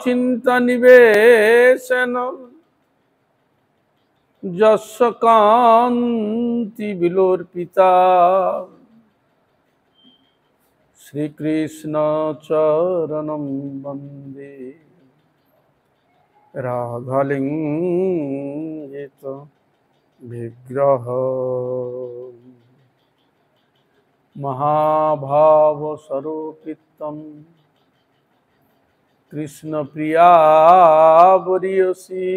चिंता निवेशन यस्य कांति विलोर्पिता श्रीकृष्ण चरणं वंदे राधालिंगित विग्रह महाभाव स्वरूपितं कृष्ण प्रिया वरियसी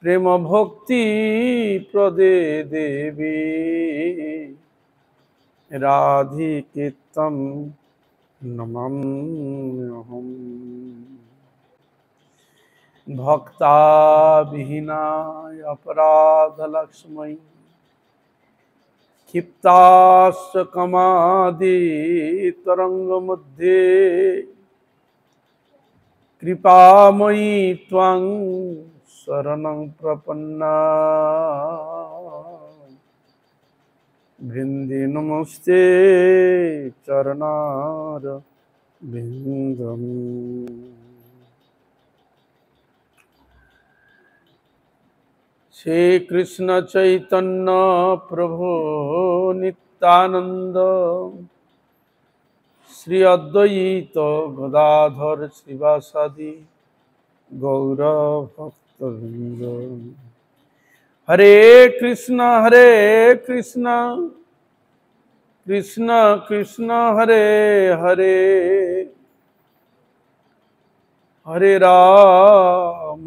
प्रेम भक्ति प्रदे देवी राधिके तं नमाम्यहम् भक्ता विहीनाय अपराधलक्ष्मी क्षिप्ताश्च कमादि तरंगमध्ये कृपामयी त्वं शरणं प्रपन्ना वृन्दे नमस्ते चरणार विन्दम्। श्री कृष्ण चैतन्य प्रभु नित्यानंद श्री अद्वैत गदाधर श्रीवासादि गौर भक्तवृंद। हरे कृष्ण कृष्ण कृष्ण हरे हरे हरे राम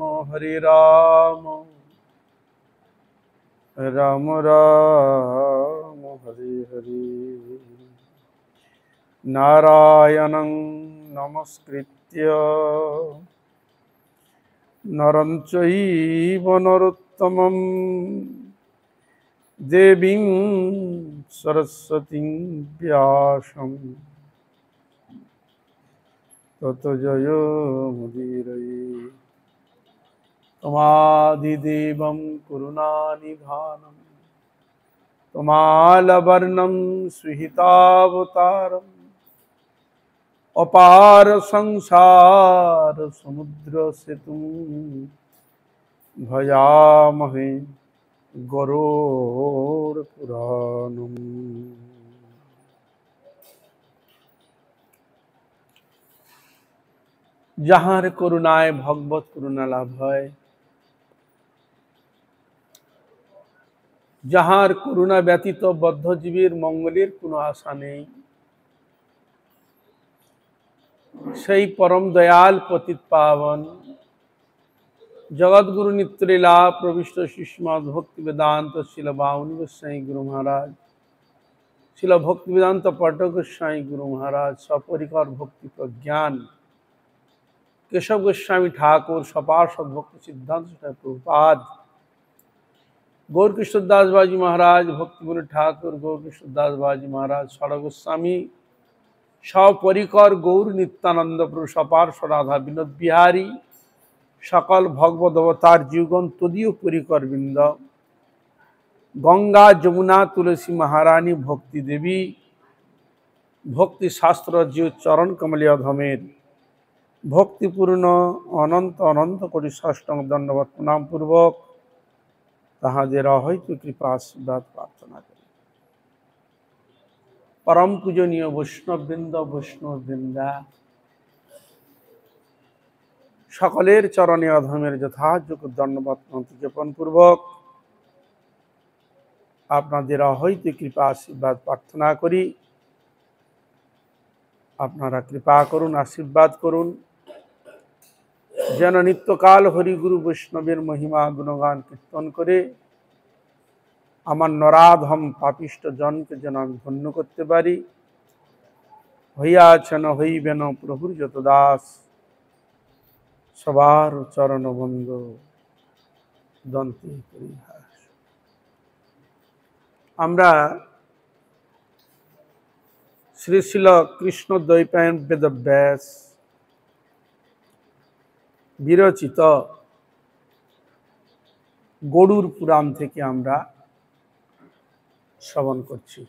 राम राम हरे हरे। नारायणं नमस्कृत्य नरं चैव नरोत्तमं देवीं सरस्वतीं व्यासं ततो जयमुदीरये। तमादिदेवं करुणानिधानं तमालवर्णं सुहितावतारम् अपार संसार समुद्र सेतुं भजामहे गरुड़पुराणम्। যাহার করুণায় ভগবত করুণা লাভ হয়, যাহার করুণা ব্যতীত বদ্ধজীবীর মঙ্গলের কোনো আশা নেই, সেই পরম দয়াল পতিত পাবন জগৎগুরু নিত্যলীলা প্রবিষ্ট শ্রীমদ্ ভক্তি বেদান্ত শিল বাউনি গোস্বামী গুরু মহারাজ, শিল ভক্তি বেদান্ত পট্টক গোস্বামী গুরু মহারাজ, সপরিকর ভক্তি প্রজ্ঞান केशव गोस्वामी ठाकुर, सपार्षद भक्ति सिद्धांत प्रभुपाद, गौर कृष्णदास बाजी महाराज, भक्ति विनोद ठाकुर, गौर कृष्णदास बाजी महाराज, षड़ गोस्वामी, सपरिकर गौर नित्यानंद प्रभु, सपार्षद राधा विनोद बिहारी, सकल भगवद अवतार जीवगण तदीय परिकर वृंद, गंगा जमुना तुलसी महारानी भक्ति देवी, भक्ति शास्त्र जीव चरण कमलीय धमेर भक्तिपूर्ण अनंत अनंत कोटि साष्टांग दंडवत प्रणाम पूर्वक ताहादेर अहैतु कृपा आशीर्वाद प्रार्थना करी। परम पूजनीय वैष्णववृंदा सकलेर चरणे अधमेर यथायोग्य दंडवत प्रणाम ज्ञापन पूर्वक आपनादेर अहैतु कृपा आशीर्वाद प्रार्थना करी। आपनारा कृपा करुन, आशीर्वाद करुन, যেন নিত্যকাল হরিগুরু বৈষ্ণবের মহিমা গুণগান কীর্তন করে আমার নরাধম পাপিষ্ট জনকে যেন আমি ধন্য করতে পারি। হইয়াছেন হইবেন প্রভুর যত দাস, সবার চরণ বন্দ দন্তে পরিহাস। আমরা শ্রী শিল কৃষ্ণ দ্বৈপায়ন বেদব্যাস বিরচিত গরুড় পুরাণ থেকে আমরা শ্রবণ করছি।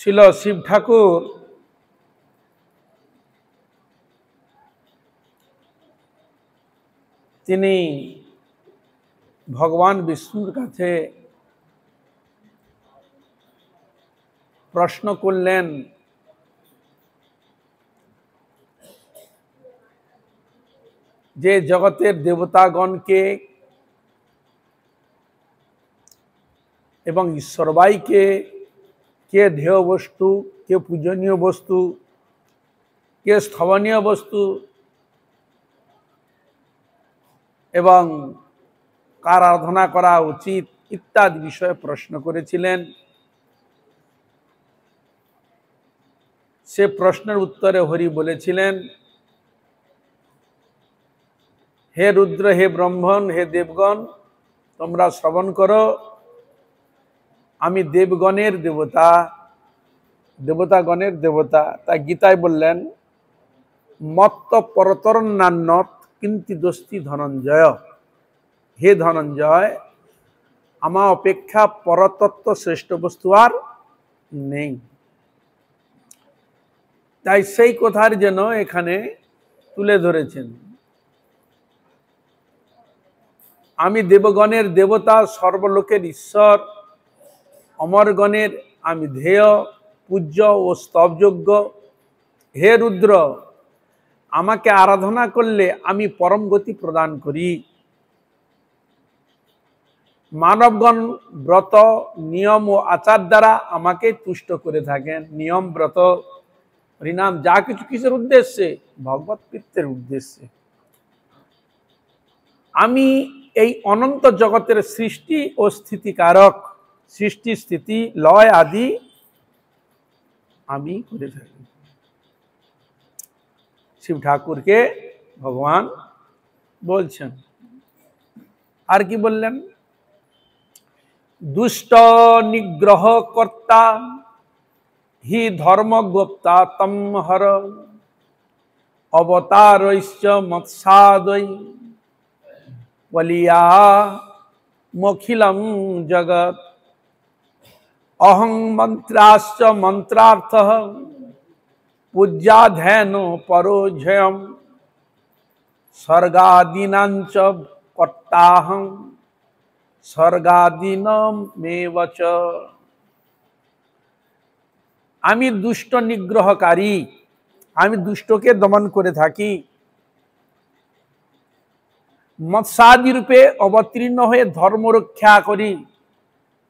শিল শিব ঠাকুর তিনি ভগবান বিষ্ণুর কাছে প্রশ্ন করলেন, যে জগতের দেবতাগণকে এবং ঈশ্বরবাইকে কে ধ্যেয় বস্তু, কে পূজনীয় বস্তু, কে স্থবনীয় বস্তু এবং কার আরাধনা করা উচিত ইত্যাদি বিষয়ে প্রশ্ন করেছিলেন। সে প্রশ্নের উত্তরে হরি বলেছিলেন, হে রুদ্র, হে ব্রহ্মণ, হে দেবগণ, তোমরা শ্রবণ করো। আমি দেবগণের দেবতা, দেবতাগণের দেবতা। তা গীতায় বললেন, মত্ত পরতরন্নান্যত কিন্তি দস্তি ধনঞ্জয়। হে ধনঞ্জয়, আমার অপেক্ষা পরতত্ত্ব শ্রেষ্ঠ বস্তু আর নেই। তাই সেই কথার যেন এখানে তুলে ধরেছেন। আমি দেবগণের দেবতা, সর্বলোকের ঈশ্বর, অমরগণের আমি ধ্যেয়, পূজ্য ও স্তবযোগ্য। হে রুদ্র, আমাকে আরাধনা করলে আমি পরম গতি প্রদান করি। মানবগণ ব্রত, নিয়ম ও আচার দ্বারা আমাকে তুষ্ট করে থাকেন। নিয়ম, ব্রত, হরিনাম যা কিছু কিসের উদ্দেশ্যে? ভগবত প্রীত্যের উদ্দেশ্যে। আমি এই অনন্ত জগতের সৃষ্টি ও স্থিতিকারক, সৃষ্টি স্থিতি লয় আদি আমি করে থাকি। শিব ঠাকুরকে ভগবান বলছেন। আর কি বললেন? দুষ্ট নিগ্রহ কর্তা হি ধর্মগোপ্তা তম হর অবতারৈশ্চ মৎসাদৈ বলিয়া মখিলং জগৎ অহং মন্ত্রাশ্চ মন্ত্রার্থ পূজ্যাধ্যান পরোঝয়ম স্বর্গাদীনাঞ্চ কর্তাহং স্বর্গাদীনমেবচ। আমি দুষ্ট নিগ্রহকারী, আমি দুষ্টকে দমন করে থাকি। মৎস্যাদি রূপে অবতীর্ণ হয়ে ধর্ম রক্ষা করি।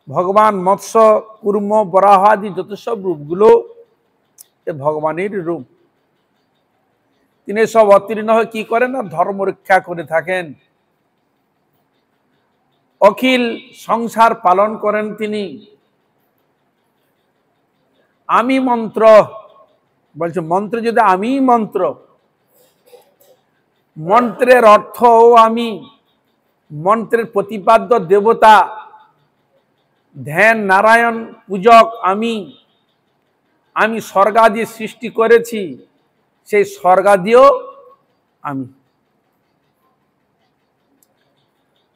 ভগবান মৎস্য, কুর্ম, বরাহ আদি যত সব রূপগুলো ভগবানের রূপ। তিনি সব অবতীর্ণ হয়ে কি করেন? না ধর্ম রক্ষা করে থাকেন। অখিল সংসার পালন করেন তিনি। আমি মন্ত্র বলছে, মন্ত্র যদি আমি মন্ত্র, মন্ত্রের অর্থ আমি, মন্ত্রের প্রতিপাদ্য দেবতা, ধ্যান নারায়ণ পূজক আমি। আমি স্বর্গাদি সৃষ্টি করেছি, সেই স্বর্গাদিও আমি।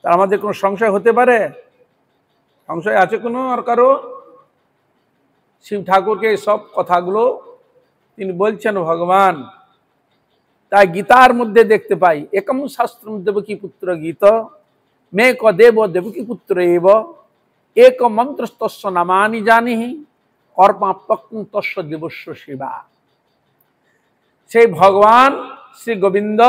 তার আমাদের কোনো সংশয় হতে পারে? সংশয় আছে কোনো আর কারো? শিব ঠাকুরকে সব কথাগুলো তিনি বলছেন ভগবান। তাই গীতার মধ্যে দেখতে পাই, একম শাস্ত্রম দেবকী পুত্র গীত মে ক দেব দেবকী পুত্র এব এক মন্ত্রস্তস্য নামানি জানিহি কর্মাপ্যক্তং তস্য দেবস্য সেবা। সেই ভগবান শ্রী গোবিন্দ,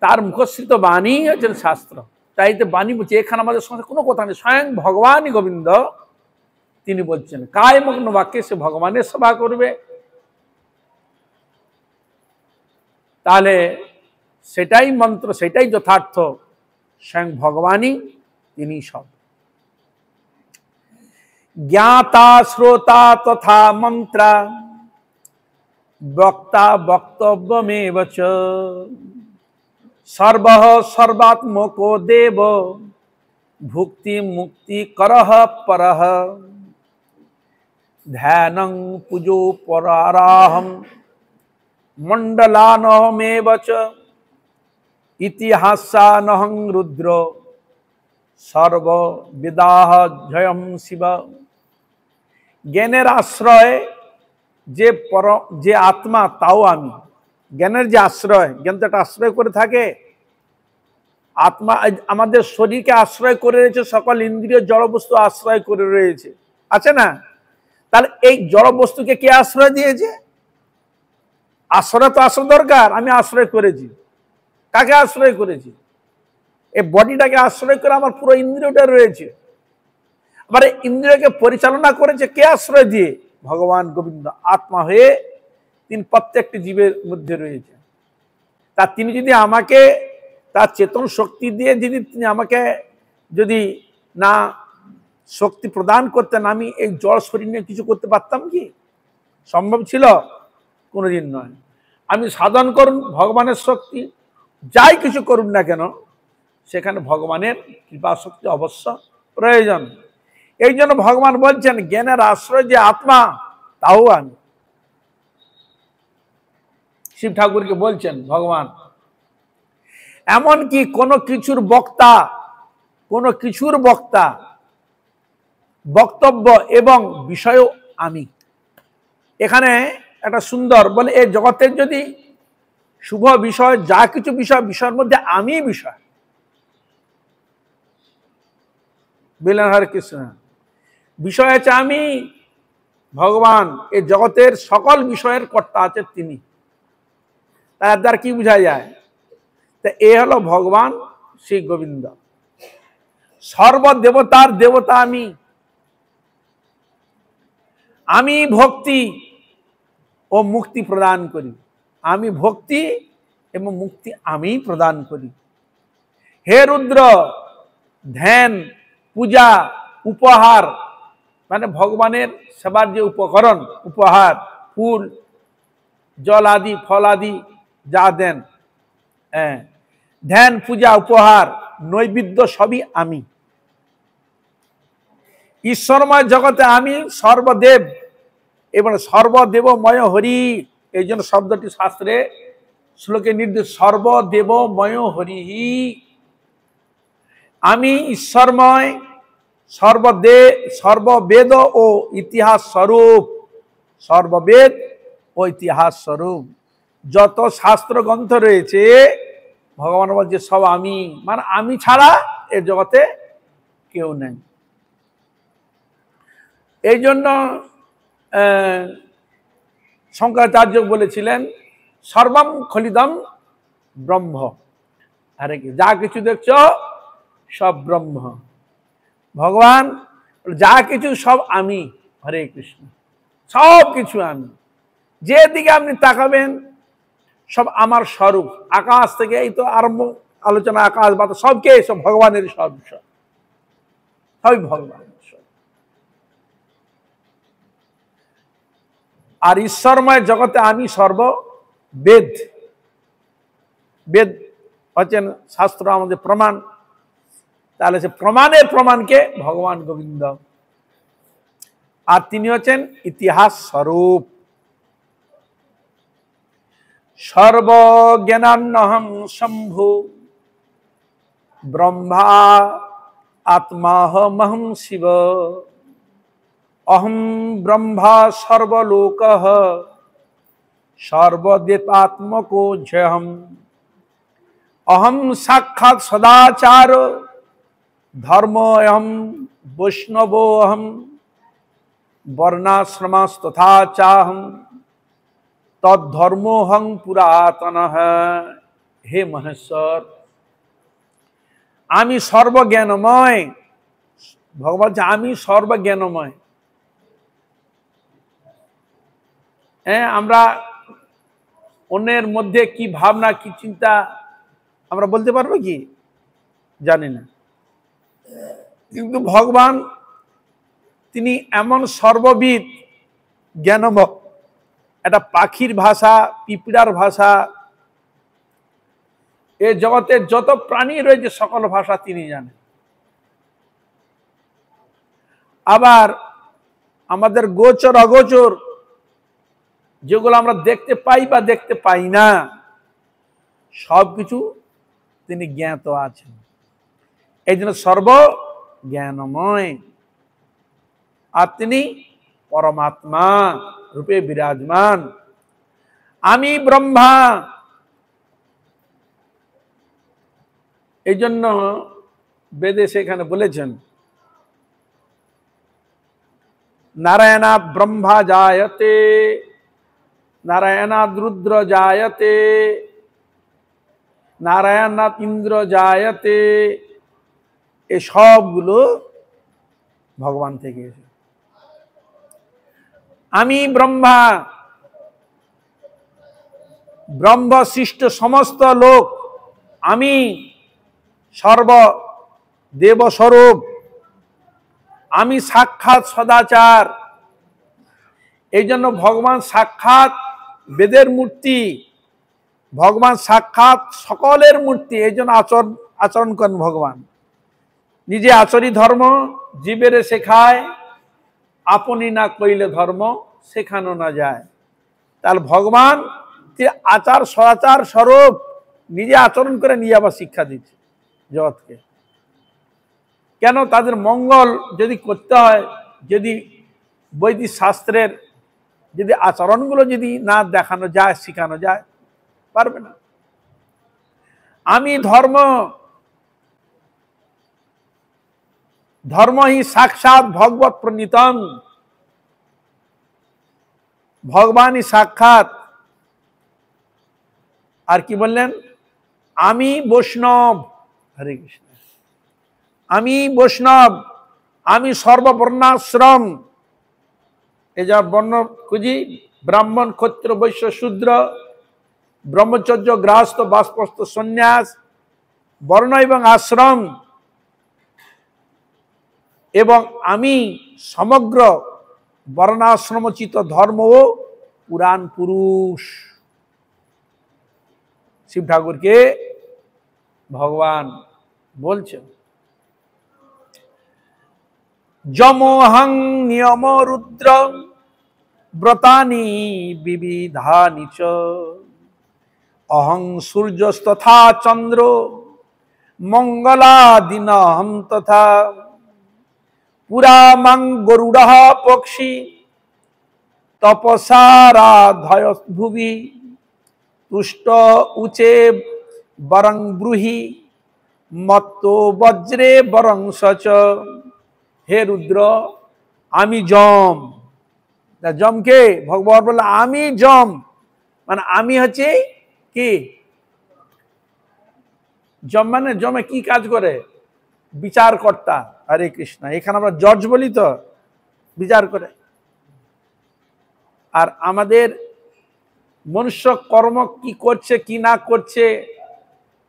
তার মুখশ্রিত বাণী হচ্ছেন শাস্ত্র। তাই তো বাণী বলছে, এখানে আমাদের সঙ্গে কোনো কথা নেই, স্বয়ং ভগবানই গোবিন্দ তিনি বলছেন। কায়মগ্ন বাক্যে সে ভগবানের সেবা করবে। তাহলে সেটাই মন্ত্র, সেটাই যথার্থ। স্বয়ং ভগবানই তিনি সব। জ্ঞাতা শ্রোতা তথা মন্ত্রা বক্তা বক্তব্যমেব চ সর্বঃ সর্বাত্মকো দেব ভুক্তি মুক্তি করঃ পরঃ ধ্যানং পুজো পরারাহম মণ্ডলানহমেব চ ইতিহাসানহং রুদ্র সর্ববিদাহ জয়ম শিব। জ্ঞানের আশ্রয় যে আত্মা তাও আমি। জ্ঞানের যে আশ্রয়, জ্ঞান তো একটা আশ্রয় করে থাকে। আত্মা আমাদের শরীরকে আশ্রয় করে রয়েছে, সকল ইন্দ্রিয় জড়বস্তু আশ্রয় করে রয়েছে, আছে না? তাহলে এই জড়বস্তুকে কে আশ্রয় দিয়েছে? আশ্রয় তো আসা দরকার, আমি আশ্রয় করেছি। কাকে আশ্রয় করেছি? এই বডিটাকে আশ্রয় করে আমার পুরো ইন্দ্রিয়টা রয়েছে। আবার ইন্দ্রিয়কে পরিচালনা করেছে কে আশ্রয় দিয়ে? ভগবান গোবিন্দ আত্মা হয়ে তিনি প্রত্যেকটি জীবের মধ্যে রয়েছে। তা তিনি যদি আমাকে তার চেতন শক্তি দিয়ে যদি তিনি আমাকে যদি না শক্তি প্রদান করতেন, আমি এই জড় শরীর নিয়ে কিছু করতে পারতাম কি? সম্ভব ছিল? কোনোদিন নয়। আমি সাধন করুন ভগবানের শক্তি, যাই কিছু করুন না কেন, সেখানে ভগবানের কৃপা শক্তি অবশ্য প্রয়োজন। এই জন্য ভগবান বলছেন জ্ঞানের আশ্রয় যে আত্মা তাও আমি। শিব ঠাকুরকে বলছেন ভগবান, এমনকি কোনো কিছুর বক্তা বক্তব্য এবং বিষয়ও আমি। এখানে একটা সুন্দর বলে, এই জগতের যদি শুভ বিষয় যা কিছু বিষয়ের মধ্যে আমি বিষয়। বললেন হরে কৃষ্ণ, বিষয় আছে আমি। ভগবান এই জগতের সকল বিষয়ের কর্তা আছে তিনি। তার দ্বারা কি বোঝা যায়? তা এ হলো ভগবান শ্রী গোবিন্দ। সর্বদেবতার দেবতা আমি ভক্তি ও মুক্তি প্রদান করি। আমি ভক্তি এবং মুক্তি আমি প্রদান করি। হে রুদ্র, ধ্যান, পূজা, উপহার, মানে ভগবানের সেবার যে উপকরণ, উপহার, ফুল, জল আদি, ফল আদি যা দেন, ধ্যান, পূজা, উপহার, নৈবেদ্য সবই আমি। ঈশ্বরময় জগতে আমি সর্বদেব এবং সর্বদেবময় হরি। এই জন্য শব্দটি শাস্ত্রে শ্লোকে নির্দেশ, সর্বদেবময় হরি। আমি ঈশ্বরময়, সর্ববেদ ও ইতিহাস স্বরূপ। সর্ববেদ ও ইতিহাস স্বরূপ যত শাস্ত্র গ্রন্থ রয়েছে, ভগবান বলছে সব আমি, মানে আমি ছাড়া এ জগতে কেউ নেই। এই জন্য শঙ্করাচার্য বলেছিলেন সর্বম খলিদম ব্রহ্ম। আরে কি, যা কিছু দেখছ সব ব্রহ্ম। ভগবান যা কিছু সব আমি। হরে কৃষ্ণ, সব কিছু আমি। যেদিকে আপনি তাকাবেন সব আমার স্বরূপ। আকাশ থেকে এই তো আরম্ভ আলোচনা, আকাশ বাতাস সবকে সব ভগবানের, সবই ভগবান। আর ঈশ্বরময় জগতে আমি সর্ববেদ। বেদ হচ্ছেন শাস্ত্র, আমাদের প্রমাণ। তাহলে সে প্রমাণকে ভগবান গোবিন্দ। আর তিনি হচ্ছেন ইতিহাস স্বরূপ। সর্বজ্ঞানান্নহং শম্ভু ব্রহ্মা আত্মাহমহং শিব। অহম ব্রহ্মা সর্বলোকঃ সর্বদেবাত্মকো জয়হম। অহম সাক্ষাৎ সদাচার ধর্মোऽহম বৈষ্ণবোऽহম বর্ণাশ্রমাস্তথা চাহম তদ্ধর্মোহং পুরাতনঃ। হে মহেশ্বর, আমি সর্বজ্ঞানময়। ভগবান আমি সর্বজ্ঞানময়। আমরা অন্যের মধ্যে কি ভাবনা, কি চিন্তা আমরা বলতে পারবো কি? জানি না। কিন্তু ভগবান তিনি এমন সর্ববিদ, জ্ঞানময়। একটা পাখির ভাষা, পিঁপড়ার ভাষা, এ জগতের যত প্রাণী রয়েছে সকল ভাষা তিনি জানেন। আবার আমাদের গোচর অগোচর যেগুলো আমরা দেখতে পাই বা দেখতে পাই না, সবকিছু তিনি জ্ঞাত আছেন। এই জন্য সর্বজ্ঞানময়। আর তিনি পরমাত্মা রূপে বিরাজমান। আমি ব্রহ্মা। এই জন্য বেদে সেখানে বলেছেন নারায়ণাৎ ব্রহ্মা জায়তে, নারায়ণাৎ রুদ্র জায়তে, নারায়ণাৎ ইন্দ্র জায়তে। এই সবগুলো ভগবান থেকে এসে। আমি ব্রহ্মা, ব্রহ্ম সৃষ্ট সমস্ত লোক, আমি সর্ব দেবস্বরূপ, আমি সাক্ষাৎ সদাচার। এই জন্য ভগবান সাক্ষাৎ বেদের মূর্তি, ভগবান সাক্ষাৎ সকলের মূর্তি। এই জন্য আচরণ করেন ভগবান। নিজে আচরি ধর্ম জীবেরে শেখায়, আপনি না কইলে ধর্ম শেখানো না যায়। তাহলে ভগবান আচার সদাচার স্বরূপ নিজে আচরণ করে নিয়ে আবার শিক্ষা দিচ্ছে জগৎকে। কেন? তাদের মঙ্গল যদি করতে হয়, যদি বৈদিক শাস্ত্রের যদি আচরণগুলো যদি না দেখানো যায়, শেখানো যায়, পারবে না। আমি ধর্ম, ধর্ম হি সাক্ষাৎ ভগবত প্রণীতং, ভগবানই সাক্ষাৎ। আর কি বললেন? আমি বৈষ্ণব। হরে কৃষ্ণ। আমি বৈষ্ণব, আমি সর্ববর্ণাশ্রম। এই যা বর্ণ খুঁজি, ব্রাহ্মণ ক্ষত্র বৈশ্য শূদ্র, ব্রহ্মচর্য গৃহস্থ বাস্পস্থ সন্ন্যাস, বর্ণ এবং আশ্রম। এবং আমি সমগ্র বর্ণাশ্রমোচিত ধর্ম ও পুরাণ পুরুষ। শিব ঠাকুরকে ভগবান বলছেন যমোহং নিয়ম রুদ্র ব্রতানি বিবিধানি চ, অহং সূর্যস্তথা চন্দ্র মঙ্গলাদিনহম তথা, পুরা মাং গরুড়ঃ পক্ষী তপসারাধয় ভুবি, তুষ্ট উচে বরং ব্রুহি মত্তো বজ্রে বরং সচ। হে রুদ্র, আমি যম। যমকে ভগবান বলল আমি যম, মানে আমি হচ্ছে কি? যম মানে যমে কি কাজ করে? বিচারকর্তা। হরে কৃষ্ণ। এখানে আমরা জজ বলি তো, বিচার করে। আর আমাদের মনুষ্য কর্ম কি করছে কি না করছে,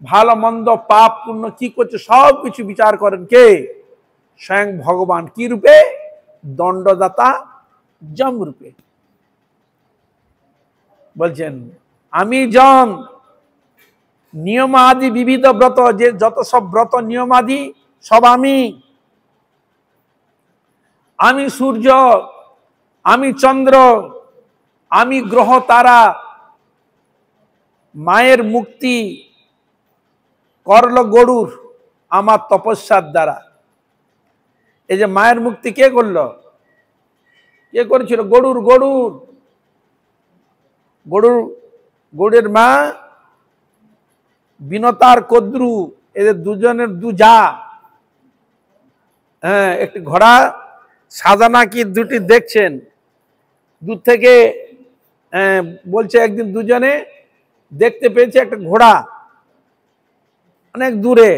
ভালো মন্দ পাপ পুণ্য কি করছে, সব কিছু বিচার করেন কে? স্বয়ং ভগবান। কি রূপে? দণ্ডদাতা যম রূপে। বলছেন আমি যম, নিয়মাদি বিবিধ ব্রত, যে যত সব ব্রত নিয়মাদি সব আমি। আমি সূর্য, আমি চন্দ্র, আমি গ্রহ তারা, মায়ের মুক্তি করল গরুর আমার তপস্যার দ্বারা। এই যে মায়ের মুক্তি কে করলো? কে করেছিল? গরুর। গরুর গরুর গরুর মা বিনতার কদ্রু, এদের দুজনের দুজা। হ্যাঁ, একটি ঘোড়া সাদা নাকি দুটি দেখছেন দূর থেকে, বলছে একদিন দুজনে দেখতে পেয়েছে একটা ঘোড়া অনেক দূরে।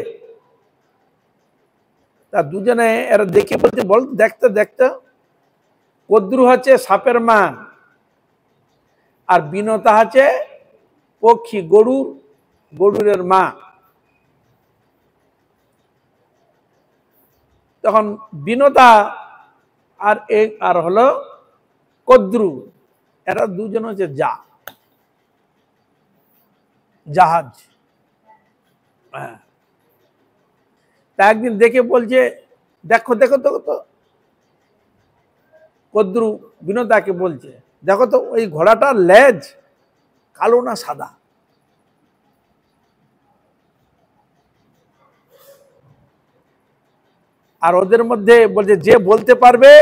তা দুজনে এরা দেখে বলছে, বল দেখতে দেখতে, কদ্রু হচ্ছে সাপের মা, আর বিনতা হচ্ছে পক্ষী, গরুরের মা। তখন বিনতা আর হলো কদ্রু, এরা দুজন হচ্ছে জাহাজ। হ্যাঁ, তা একদিন দেখে বলছে, দেখো দেখো দেখো তো, কদ্রু বিনতাকে বলছে, দেখো তো ওই ঘোড়াটার লেজ কালো না সাদা? আর ওদের মধ্যে বলছে যে বলতে পারবে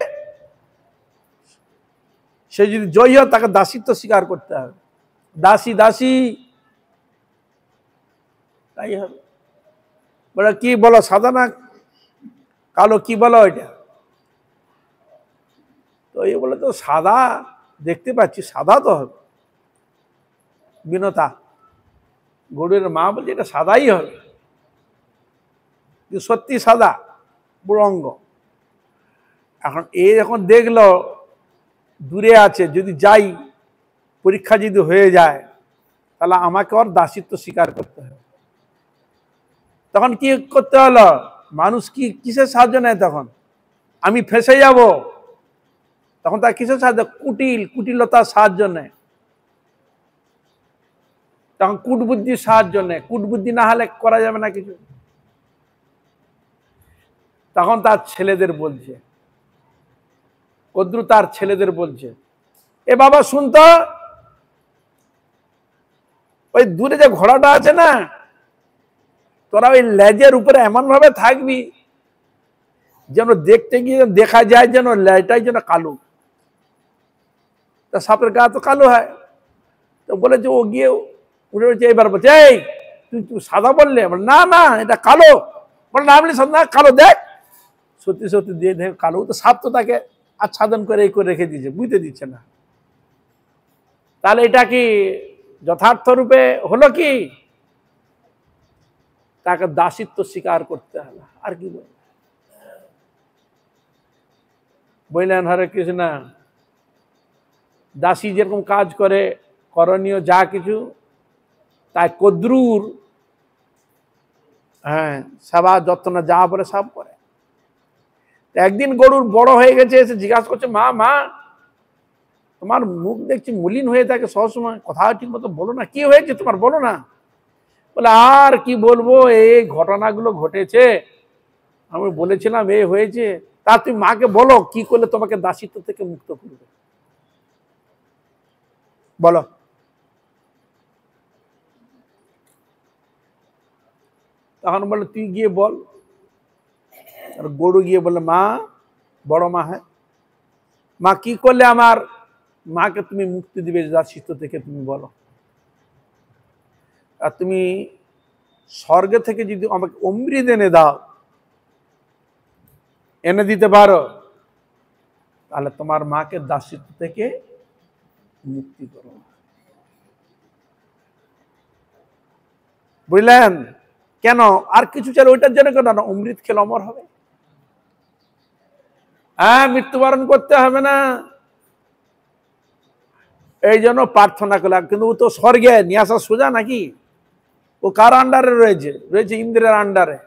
সে যদি জয়ী হয় তাকে দাসিত্ব স্বীকার করতে হবে, দাসী দাসী তাই হবে। বলে কি বলো, সাদা না কালো, কি বলো এটা? তো এই বলে তো সাদা দেখতে পাচ্ছি, সাদা তো হবে। বিনতা গরুর মা বলছে এটা সাদাই হবে, সত্যি সাদা বুড়ঙ্গ। এখন এ যখন দেখলো দূরে আছে, যদি যাই পরীক্ষা যদি হয়ে যায় তাহলে আমাকে ওর দাসিত্ব স্বীকার করতে হবে। তখন কি করতে হলো, মানুষ কি কিসের সাহায্য নেয় তখন? আমি ফেঁসে যাব, তখন তার কিসের সাহায্য? কুটিলতার সাহায্য নেয়, তখন কূটবুদ্ধির সাহায্য নেয়। কূটবুদ্ধি না হলে করা যাবে না কিছু। তখন তার ছেলেদের বলছে, কদ্রু তার ছেলেদের বলছে, এ বাবা শুনতো, ওই দূরে যে ঘোড়াটা আছে না, তোরা ওই লেজের উপরে এমন ভাবে থাকবি যেন দেখতে গিয়ে দেখা যায় যেন লেজটাই যেন কালো। তা সাপের গা তো কালো হয়। তো বলেছে ও গিয়ে উঠে উঠেছে, এবার বলছে এই তুই সাদা বললে? না না এটা কালো। বলে না বলি না কালো, দেখ সত্যি সত্যি দিয়ে দেখ কালো। তো সাপ তো তাকে আচ্ছাদন করে এই করে রেখে দিয়েছে, বুঝতে দিচ্ছে না। তাহলে এটা কি যথার্থ রূপে হলো কি? তাকে দাসিত্ব স্বীকার করতে হবে, আর কি বললেন। হরে কৃষ্ণ। দাসী যেরকম কাজ করে, করণীয় যা কিছু, তাই কদ্রুর সেবা যত্ন যা বলে সব করে। একদিন গরুর বড় হয়ে গেছে, এসে জিজ্ঞাসা করছে, মা মা তোমার মুখ দেখছি মলিন হয়ে থাকে সবসময়, কথা ঠিক মতো বলো না, কি হয়েছে তোমার বলো না। বলে আর কি বলবো, এই ঘটনাগুলো ঘটেছে, আমি বলেছিলাম এই হয়েছে। তা তুমি মাকে বলো কি করলে তোমাকে দাসিত্ব থেকে মুক্ত করবে, বলো। তখন বলে তুই গিয়ে বল। আর গরু গিয়ে বলে, মা, বড় মা, হ্যাঁ মা, কি করলে আমার মাকে তুমি মুক্তি দিবে দাসিত্ব থেকে, তুমি বলো। আর তুমি স্বর্গে থেকে যদি আমাকে অমৃত এনে দাও, এনে দিতে পারো, তাহলে তোমার মাকে দাসিত্ব থেকে মুক্তি করো। বুঝলেন? কেন? আর কিছু চাই ওইটার জন্য কেন না, অমৃত খেলে অমর হবে। হ্যাঁ, মৃত্যুবরণ করতে হবে না, এই জন্য প্রার্থনা করলাম। কিন্তু ও তো স্বর্গে নিয়ে আসা সোজা নাকি? ও কার আন্ডারে রয়েছে? রয়েছে ইন্দ্রের আন্ডারে।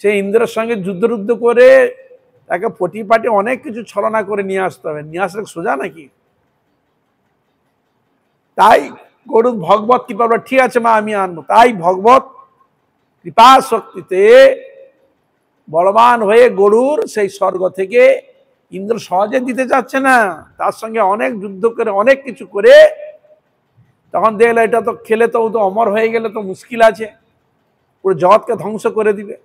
সেই ইন্দ্রের সঙ্গে যুদ্ধ করে তাকে পটিপাটি অনেক কিছু ছলনা করে নিয়ে আসতে হবে, নিয়ে আসলে সোজা নাকি? তাই গরু ভগবত কৃপা, ঠিক আছে মা আমি আনবো। তাই ভগবত কৃপা শক্তিতে বলবান হয়ে গরুর সেই স্বর্গ থেকে ইন্দ্র সহজে দিতে চাচ্ছে না, তার সঙ্গে অনেক যুদ্ধ করে অনেক কিছু করে তখন দেখলে এটা তো খেলে তো অমর হয়ে গেলে তো মুশকিল আছে, পুরো জগৎকে ধ্বংস করে দিবে,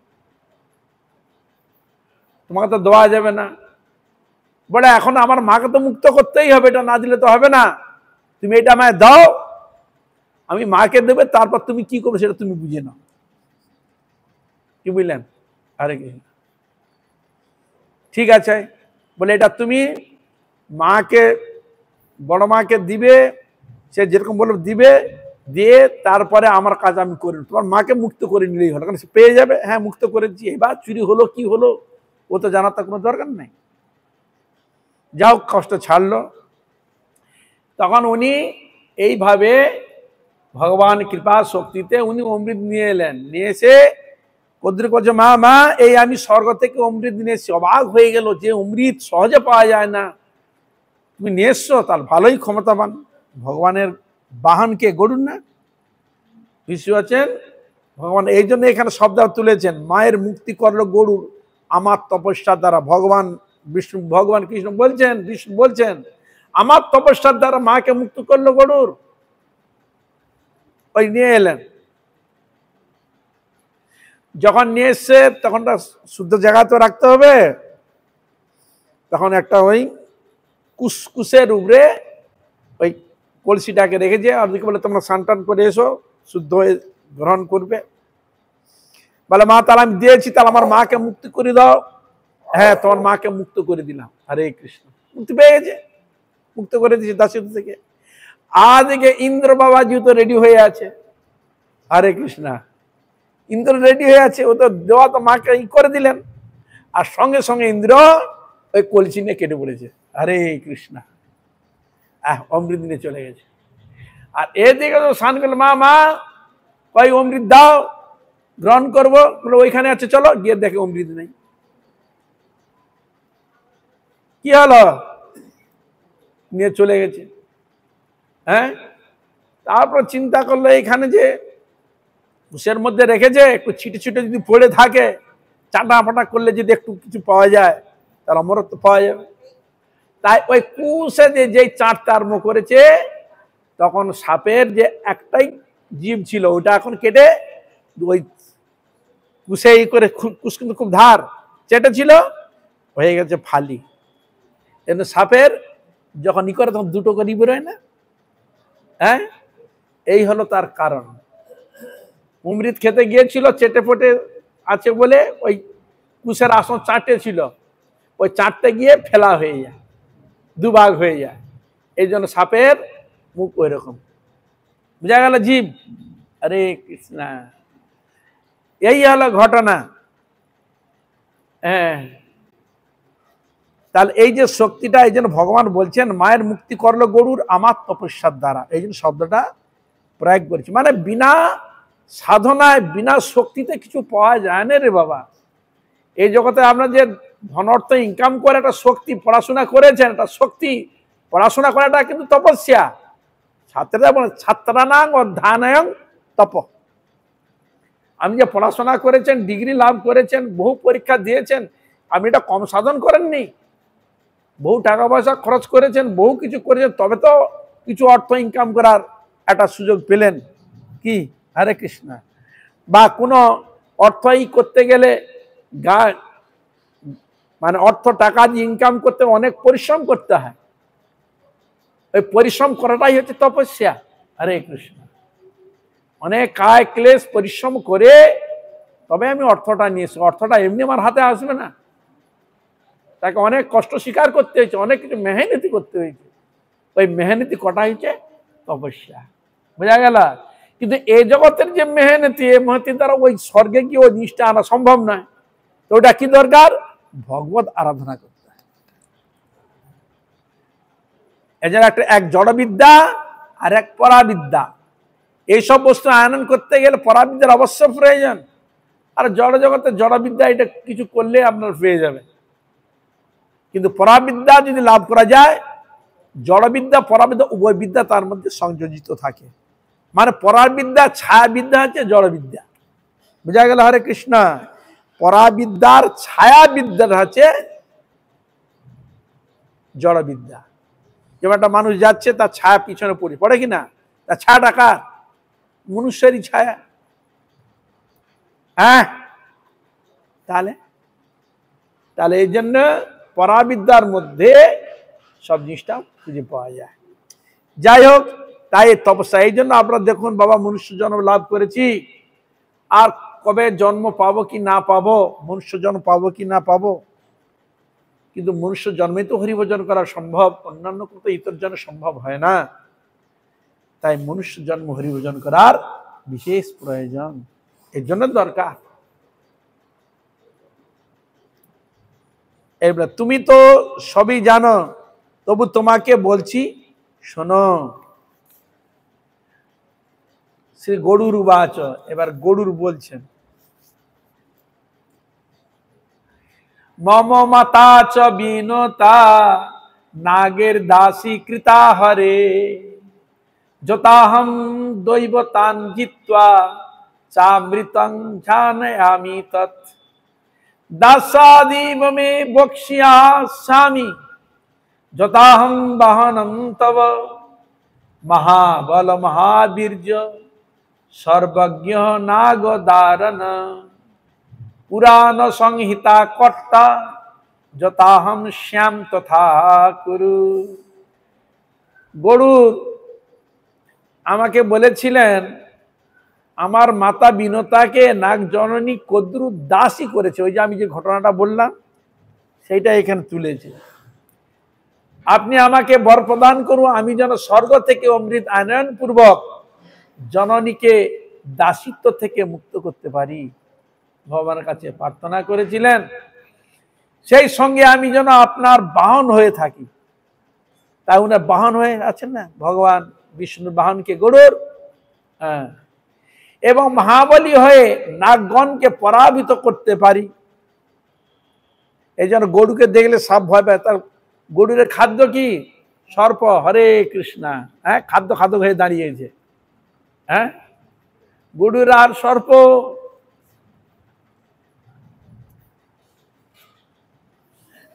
তোমাকে তো দেওয়া যাবে না। বলে এখন আমার মাকে তো মুক্ত করতেই হবে, এটা না দিলে তো হবে না, তুমি এটা আমায় দাও, আমি মাকে দেবে, তারপর তুমি কি করবে সেটা তুমি বুঝে নাও। কি বুঝলেন? আরে কি ঠিক আছে, বলে এটা তুমি মাকে, বড় মাকে দিবে, সে যেরকম বলবে দিবে, দিয়ে তারপরে আমার কাজ আমি করে, তোমার মাকে মুক্ত করে নিলেই হলো, কারণ সে পেয়ে যাবে। হ্যাঁ মুক্ত করেছি, এবার চুরি হলো কি হলো ও তো জানার তার কোনো দরকার নেই। যাও, কষ্ট ছাড়লো। তখন উনি এইভাবে ভগবান কৃপা শক্তিতে উনি অমৃত নিয়ে এলেন, নিয়ে এসে কদ্রু করছে, মা মা এই আমি স্বর্গ থেকে অমৃত নিয়ে এসেছি। অবাক হয়ে গেল, যে অমৃত সহজে পাওয়া যায় না, তুমি নিয়ে এসছো, তার ভালোই ক্ষমতাবান। ভগবানের বাহনকে গরুর না, বুঝতে পারছেন? ভগবান এই জন্য এখানে শব্দ তুলেছেন, মায়ের মুক্তি করলো গরুর আমার তপস্যার দ্বারা। ভগবান বিষ্ণু, ভগবান কৃষ্ণ বলছেন, বিষ্ণু বলছেন আমার তপস্যার দ্বারা মাকে মুক্ত করলো গরুর। ওই নিয়ে এলেন, যখন নিয়ে এসছে তখন শুদ্ধ জায়গা তো রাখতে হবে। তখন একটা ওই কুসকুসের উপরে ওই কলসিটাকে রেখেছে, আর দিকে বলে তোমরা স্নান টান করে এসো, শুদ্ধ হয়ে গ্রহণ করবে। বলে মা তাহলে আমি দিয়েছি, তাহলে আমার মাকে মুক্তি করে দাও। হ্যাঁ, তোমার মাকে মুক্ত করে দিলাম। হরে কৃষ্ণ, মুক্তি পেয়ে গেছে, মুক্ত করে দিয়েছে দাসত্ব থেকে। আজকে ইন্দ্র বাবা যেহেতু রেডি হয়ে আছে, হরে কৃষ্ণ, ইন্দ্র রেডি হয়ে আছে, ও তো দেওয়া তো মাকে ই করে দিলেন, আর সঙ্গে সঙ্গে ইন্দ্র ওই কলসি নিয়ে কেটে পড়েছে। হরে কৃষ্ণ, অমৃত নিয়ে চলে গেছে। আর এদিকে তো স্নান করলো, মা মা কই অমৃত দাও, গ্রহণ করবো। বলে ওইখানে আছে, চলো গিয়ে দেখে অমৃত নেই। কি হলো, নিয়ে চলে গেছে। হ্যাঁ, তারপর চিন্তা করলো এখানে যে কুশের মধ্যে রেখেছে, একটু ছিটে ছিটে যদি পড়ে থাকে, চাটা ফাটা করলে যদি একটু কিছু পাওয়া যায়, তাহলে অমরত্ব পাওয়া যাবে। তাই ওই কুশে যে চাঁটটা আরম্ভ করেছে, তখন সাপের যে একটাই জীব ছিল ওটা এখন কেটে ওই কুশে ই করে, কুশ কিন্তু খুব ধার, চেটে ছিল, হয়ে গেছে ফালি। কিন্তু সাপের যখন ই করে তখন দুটো করে বেরোয় না। হ্যাঁ, এই হলো তার কারণ। অমৃত খেতে গিয়েছিল, চেটে ফোটে আছে বলে ওই কুশের আসন চাটে ছিল, ওই চাটতে গিয়ে ফেলা হয়ে যায়, দুভাগ হয়ে যায়। এই জন্য সাপের মুখ ওই রকম, বুঝা গেল জীব। হরে কৃষ্ণ, এই হলো ঘটনা। হ্যাঁ, তাহলে এই যে শক্তিটা, এই জন্য ভগবান বলছেন মায়ের মুক্তি করলো গরুর আমার তপস্যার দ্বারা। এই জন্য শব্দটা প্রয়োগ করেছি, মানে বিনা সাধনায়, বিনা শক্তিতে কিছু পাওয়া যায় না রে বাবা। এই জগতে আপনার যে ধন অর্থ ইনকাম করে একটা শক্তি, পড়াশোনা করেছেন একটা শক্তি, পড়াশোনা করাটা কিন্তু তপস্যা। ছাত্ররা বলে ছাত্রানাং অধ্যায়ন তপ। আপনি যে পড়াশোনা করেছেন, ডিগ্রি লাভ করেছেন, বহু পরীক্ষা দিয়েছেন, আপনি এটা কম সাধন করেননি। বহু টাকা পয়সা খরচ করেছেন, বহু কিছু করেছেন, তবে তো কিছু অর্থ ইনকাম করার একটা সুযোগ পেলেন। কি, হরে কৃষ্ণ। বা কোনো অর্থই করতে গেলে মানে অর্থ টাকা দিয়ে ইনকাম করতে অনেক পরিশ্রম করতে হয়। ওই পরিশ্রম করাটাই হচ্ছে তপস্যা। হরে কৃষ্ণ, অনেক কায় ক্লেশ পরিশ্রম করে তবে আমি অর্থটা নিয়েছি। অর্থটা এমনি আমার হাতে আসবে না, তাকে অনেক কষ্ট স্বীকার করতে হয়েছে, অনেক কিছু মেহনতি করতে হয়েছে। ওই মেহনতি কটা হয়েছে তপস্যা, বোঝা গেল। কিন্তু এই জগতের যে মেহনতি, এই মেহনতির দ্বারা ওই স্বর্গে গিয়ে ওই জিনিসটা আনা সম্ভব নয়। তো ওটা কি দরকার, ভগবত আরাধনা করতে হয়। এজন্য একটা এক জড়বিদ্যা আর এক পরাবিদ্যা। এইসব বস্তু আয়নন করতে গেলে পরাবিদ্যার অবশ্য প্রয়োজন। আর জড় জগতের জড়বিদ্যা এটা কিছু করলে আপনার পেয়ে যাবে। কিন্তু পরাবিদ্যা যদি লাভ করা যায়, জড়বিদ্যা পরাবিদ্যা উভয় বিদ্যা তার মধ্যে সংযোজিত থাকে। মানে পরাবিদ্যা ছায়া বিদ্যা হচ্ছে জড়বিদ্যা, বুঝা গেল। হরে কৃষ্ণ, পরাবিদ্যার ছায়া বিদ্যাটা হচ্ছে জড়বিদ্যা। যেমন একটা মানুষ যাচ্ছে, তার ছায়া পিছনে পড়ে কিনা, তার ছায়াটা কার, মনুষ্যেরই ছায়া। হ্যাঁ, তাহলে এই জন্য পরাবিদ্যার মধ্যে সব জিনিসটা খুঁজে পাওয়া যায়। যাই হোক, তাই তপস্যা। এই জন্য আপনারা দেখুন, বাবা মনুষ্য জন্ম লাভ করেছি, আর কবে জন্ম পাবো কি না পাবো, মনুষ্য জন্ম পাবো কি না পাবো, কিন্তু মনুষ্য জন্মে তো হরিভজন করা সম্ভব, অন্যান্য কোনো ইতর জন্য সম্ভব হয় না। তাই মনুষ্য জন্ম হরিভজন করার বিশেষ প্রয়োজন, এর জন্য দরকার। এবার তুমি তো সবই জানো, তবু তোমাকে বলছি শোনো। শ্রী গরুর উবাচ, এবার গরুর বলছেন, মম মাতা চ বিনতা নাগের দাসী কৃতা হরে, যতাহম দৈবতান জিত্বা চামৃতং ঝানয়ামি তৎ, দাসাদিব মে বক্ষ্যামি যতাহম বাহনম তব, মহাবল মহাবীর্য সর্বজ্ঞ নাগদারণ, পুরাণ সংহিতা কর্তা যথাহম শ্যাম তথা কুরু। গরুর আমাকে বলেছিলেন আমার মাতা বিনতাকে নাগ জননী কদ্রু দাসী করেছে। ওই যে আমি যে ঘটনাটা বললাম সেইটা এখানে তুলেছে। আপনি আমাকে বর প্রদান করুন, আমি যেন স্বর্গ থেকে অমৃত আনয়ন পূর্বক জননীকে দাসিত্ব থেকে মুক্ত করতে পারি। ভগবানের কাছে প্রার্থনা করেছিলেন। সেই সঙ্গে আমি যেন আপনার বাহন হয়ে থাকি। তাই উনি বাহন হয়ে আছেন না, ভগবান বিষ্ণুর বাহনকে গরুর, হ্যাঁ, এবং মহাবলী হয়ে নাগগণকে পরাভূত করতে পারি। এই জন্য গরুকে দেখলে সব ভয় পায়। তার গরুর খাদ্য কি? সর্প। হরে কৃষ্ণা, হ্যাঁ, খাদ্য খাদ্য হয়ে দাঁড়িয়েছে। হ্যাঁ, গরুর আর সর্প।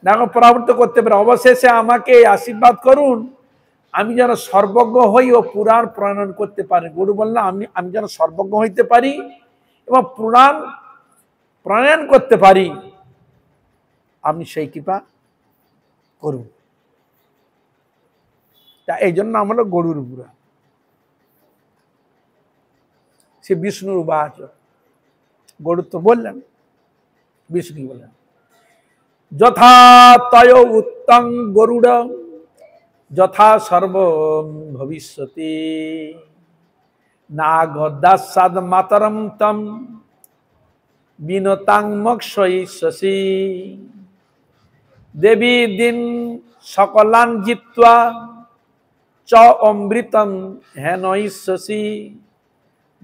দেখো পরাভূত করতে পারে। অবশেষে আমাকে আশীর্বাদ করুন, আমি যেন সর্বজ্ঞ হই ও পুরাণ প্রণয়ন করতে পারি। গরু বললাম আমি যেন সর্বজ্ঞ হইতে পারি এবং পুরাণ প্রণয়ন করতে পারি, আপনি সেই কৃপা করুন। তা এই জন্য নাম হলো গরুর পুরাণ। সে বিষ্ণুর বাচ। গরু তো বললেন, বিষ্ণু বললেন যথা তয় উত্তম গরুড় যথা সর্ব ভবিষ্যতি নাগদাসাদ মাতরম তম বিনতাং মক্ষয়িষ্যসি। দেবী দিন সকলান জিত্বা চ অমৃতম হেনয়িষ্যসি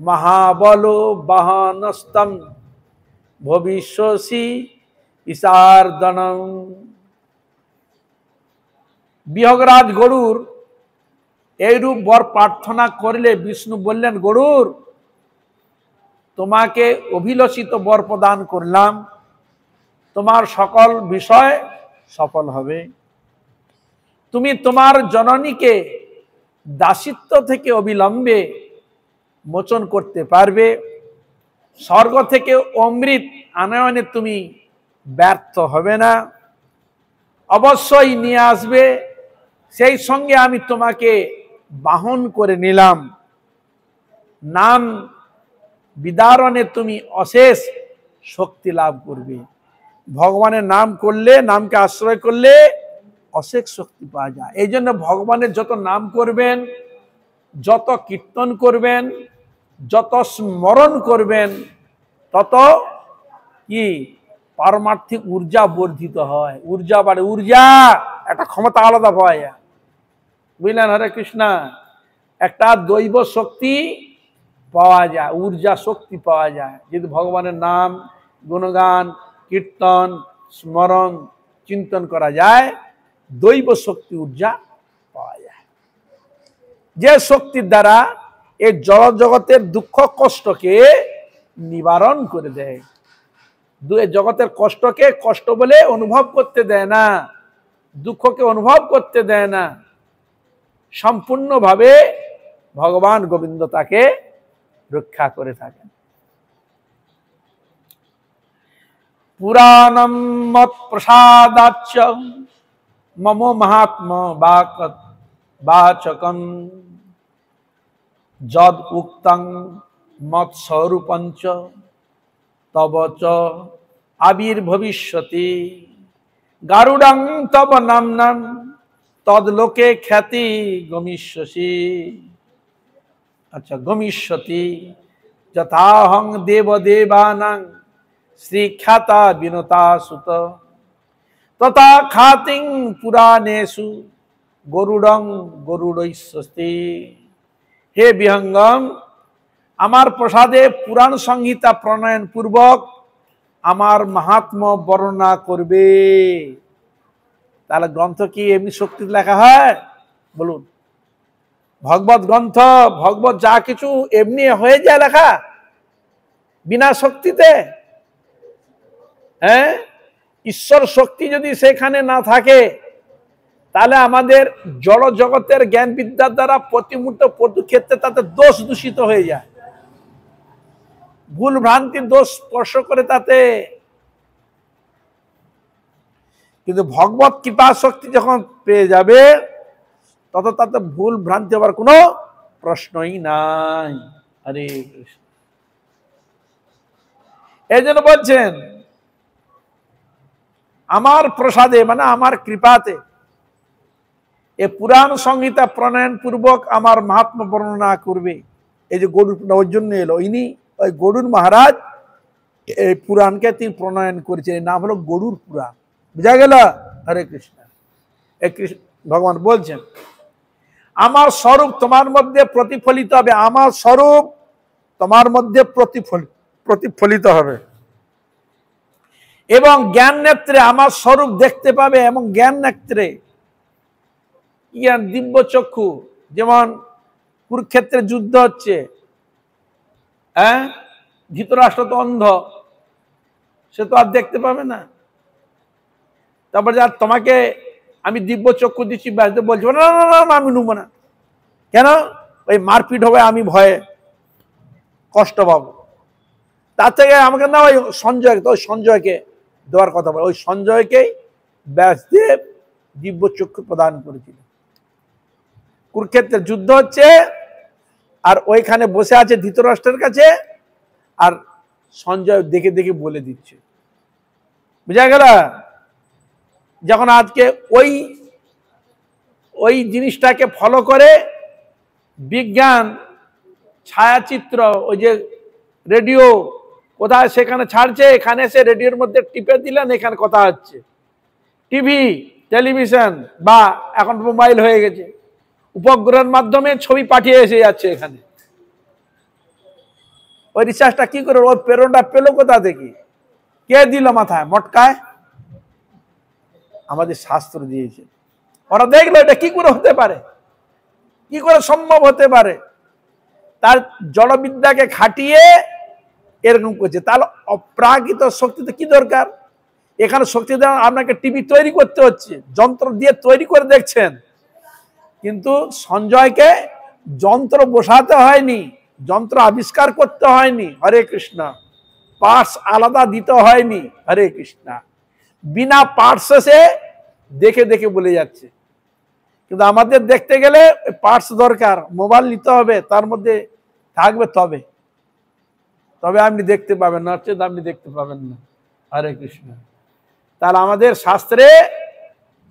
মহাবলো বাহনস্তম ভবিষ্যসি ঈশার্দনম। বিহগরাজ গরুর এইরূপ বর প্রার্থনা করলে বিষ্ণু বললেন, গরুর তোমাকে অভিলষিত বর প্রদান করলাম, তোমার সকল বিষয় সফল হবে। তুমি তোমার জননীকে দাসিত্ব থেকে অবিলম্বে মোচন করতে পারবে। স্বর্গ থেকে অমৃত আনয়নে তুমি ব্যর্থ হবে না, অবশ্যই নিয়ে আসবে। সেই সঙ্গে আমি তোমাকে বাহন করে নিলাম। নাম বিদারণে তুমি অশেষ শক্তি লাভ করবে। ভগবানের নাম করলে, নামকে আশ্রয় করলে অশেষ শক্তি পাওয়া যায়। এই জন্য ভগবানের যত নাম করবেন, যত কীর্তন করবেন, যত স্মরণ করবেন, তত কি পারমার্থিক ঊর্জা বর্ধিত হয়, ঊর্জা বাড়ে। ঊর্জা একটা ক্ষমতা আলাদা পাওয়া যায়, বুঝলেন? হরে কৃষ্ণা। একটা দৈব শক্তি পাওয়া যায়, ঊর্জা শক্তি পাওয়া যায় যদি ভগবানের নাম গুণগান কীর্তন স্মরণ চিন্তন করা যায়। দৈব শক্তি ঊর্জা পাওয়া যায়, যে শক্তির দ্বারা এই জড় জগতের দুঃখ কষ্টকে নিবারণ করে দেয়। জগতের কষ্টকে কষ্ট বলে অনুভব করতে দেয় না, দুঃখকে অনুভব করতে দেয় না। সম্পূর্ণভাবে ভগবান গোবিন্দ তাকে রক্ষা করে থাকেন। পুরাণম মত প্রসাদাচ্চ মম মহাত্মা বাচকম যদ উক্তং মত স্বরূপঞ্চ তব চ আবির্ভবিষ্যতি গারুডং তব নামনাম তদলোকে খ্যাতি গমিষ্যসি। আচ্ছা, গমিষ্যতি যথাহং দেবদেবানাং শ্রীখ্যাতা বিনতা সুত তথা খ্যাতিং পুরাণেষু গরুডং গরুড়ৈষ্যস্তি। হে বিহঙ্গম, আমার প্রসাদে পুরাণ সংহিতা প্রণয়ন পূর্বক আমার মাহাত্ম্য বর্ণনা করবে। তাহলে গ্রন্থ কি এমনি শক্তি লেখা হয়? বলুন, ভগবত গ্রন্থ ভগবত যা কিছু এমনি হয়ে যায় লেখা বিনা শক্তিতে? হ্যাঁ, ঈশ্বর শক্তি যদি সেখানে না থাকে তাহলে আমাদের জড় জগতের জ্ঞান বিদ্যার দ্বারা প্রতি মুহূর্তে প্রতি ক্ষেত্রে তাতে দোষ দূষিত হয়ে যায়, ভুল ভ্রান্তি দোষ স্পর্শ করে তাতে। কিন্তু ভগবত কৃপা শক্তি যখন পেয়ে যাবে তত তাতে ভুল ভ্রান্তি হবার কোনো প্রশ্নই নাই। হরে কৃষ্ণ। এই জন্য বলছেন আমার প্রসাদে মানে আমার কৃপাতে এ পুরাণ সংহিতা প্রণয়ন পূর্বক আমার মহাত্মা বর্ণনা করবে। এই যে গরুর ওই জন্য এলো, ইনি ওই গরুর মহারাজ এই পুরাণকে তিনি প্রণয়ন করেছেন, এর নাম হলো গরুর পুরাণ। বুঝা গেল? হরে কৃষ্ণ। এই কৃষ্ণ ভগবান বলছেন আমার স্বরূপ তোমার মধ্যে প্রতিফলিত হবে, আমার স্বরূপ তোমার মধ্যে প্রতিফলিত হবে এবং জ্ঞান নেত্রে আমার স্বরূপ দেখতে পাবে। এবং জ্ঞান নেত্রে জ্ঞান দিব্য চক্ষু, যেমন কুরুক্ষেত্রে যুদ্ধ হচ্ছে, হ্যাঁ, ধৃতরাষ্ট্র তো অন্ধ, সে তো আর দেখতে পাবে না। তারপর যা তোমাকে আমি দিব্য চক্ষু দিচ্ছি, বলছি না না না আমি নেবো না। কেন? ওই মারপিট হবে, আমি ভয়ে কষ্ট পাবো। তার থেকে আমাকে না ওই সঞ্জয়, তো ওই সঞ্জয়কে দেওয়ার কথা বলে, ওই সঞ্জয়কেই ব্যাসদেব দিব্য চক্ষু প্রদান করেছিল। কুরুক্ষেত্রের যুদ্ধ হচ্ছে আর ওইখানে বসে আছে ধৃতরাষ্ট্রের কাছে, আর সঞ্জয় দেখে দেখে বলে দিচ্ছে। বুঝা গেল? যখন আজকে ওই ওই জিনিসটাকে ফলো করে বিজ্ঞান ছায়াচিত্র, ওই যে রেডিও কোথায় সেখানে ছাড়ছে, এখানে এসে রেডিওর মধ্যে টিপে দিলেন, এখানে কথা হচ্ছে। টিভি, টেলিভিশন বা এখন মোবাইল হয়ে গেছে, উপগ্রহের মাধ্যমে ছবি পাঠিয়ে এসে যাচ্ছে এখানে। ওই রিসার্চটা কি করে, ওর প্রেরণা পেলো কোথা থেকে? কে দিল মাথায় মটকায়? আমাদের শাস্ত্র দিয়েছে। ওরা দেখলো এটা কি করে হতে পারে, কি করে সম্ভব হতে পারে, তার জড়বিদ্যাকে খাটিয়ে এরকম করছে। তাহলে অপ্রাকৃত শক্তিতে কি দরকার? এখানে শক্তি দেওয়া আপনাকে টিভি তৈরি করতে হচ্ছে, যন্ত্র দিয়ে তৈরি করে দেখছেন, কিন্তু সঞ্জয়কে যন্ত্র বসাতে হয়নি, যন্ত্র আবিষ্কার করতে হয়নি। হরে কৃষ্ণ। পার্টস আলাদা দিতে হয়নি। হরে কৃষ্ণ। বিনা পার্টস সে দেখে দেখে বলে যাচ্ছে। কিন্তু আমাদের দেখতে গেলে পার্টস দরকার, মোবাইল নিতে হবে, তার মধ্যে থাকবে, তবে তবে আপনি দেখতে পাবেন, নচেত আপনি দেখতে পাবেন না। হরে কৃষ্ণ। তাহলে আমাদের শাস্ত্রে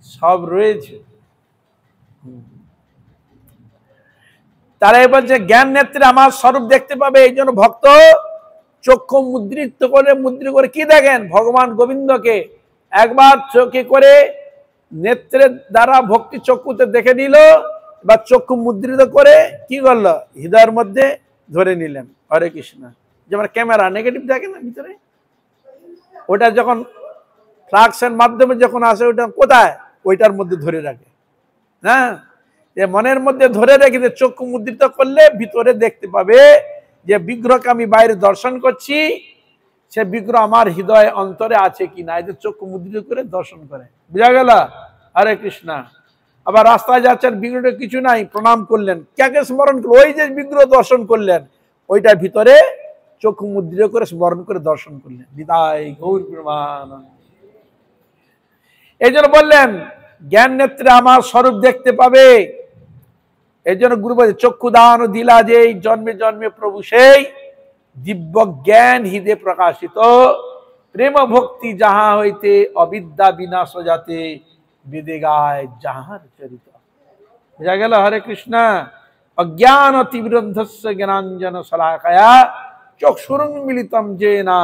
সব রয়েছে। তারা বলছে জ্ঞান নেত্রে আমার স্বরূপ দেখতে পাবে। এই জন্য ভক্ত চক্ষু মুদ্রিত করে কি দেখেন? ভগবান গোবিন্দকে একবার চোখে করে নেত্রের দ্বারা ভক্তি চক্ষুতে দেখে নিল, বা চক্ষু মুদ্রিত করে কি করলো? হৃদয়ের মধ্যে ধরে নিলেন। হরে কৃষ্ণ। যেমন ক্যামেরা নেগেটিভ দেখে না ভিতরে, ওটা যখন ফ্লাক্সের মাধ্যমে যখন আসে, ওটা কোথায়? ওইটার মধ্যে ধরে রাখে। হ্যাঁ, মনের মধ্যে ধরে রেখে চক্ষু মুদ্রিত করলে ভিতরে দেখতে পাবে যে বিগ্রহকে আমি বাইরে দর্শন করছি, সে বিগ্রহ আমার হৃদয় অন্তরে আছে কিনা, এদের চক্ষু মুদ্রিত করে দর্শন করে। বুঝা গেল? হরে কৃষ্ণ। আবার রাস্তায় যাচ্ছেন, বিগ্রহটা কিছু নাই, প্রণাম করলেন, কাকে স্মরণ করলেন? ওই যে বিগ্রহ দর্শন করলেন, ওইটার ভিতরে চক্ষু মুদ্রিত করে স্মরণ করে দর্শন করলেন। বিদায় গৌর প্রেমানন্দ। এই জন্য বললেন জ্ঞান নেত্রে আমার স্বরূপ দেখতে পাবে। এই জন্য গুরু বলছে চক্ষু দান দিলা যে জন্মে জন্মে প্রভু সেই দিব্য জ্ঞান হৃদে প্রকাশিত, প্রেম ভক্তি যাহা হইতে অবিদ্যা বিনাশ যাতে বেদে গায় যাহার চরিত। বুঝা গেল? হরে কৃষ্ণ। অজ্ঞান তীব্রন্ধস্য জ্ঞানাঞ্জন শলাকায়া চক্ষুরুন্মিলিতম যেনা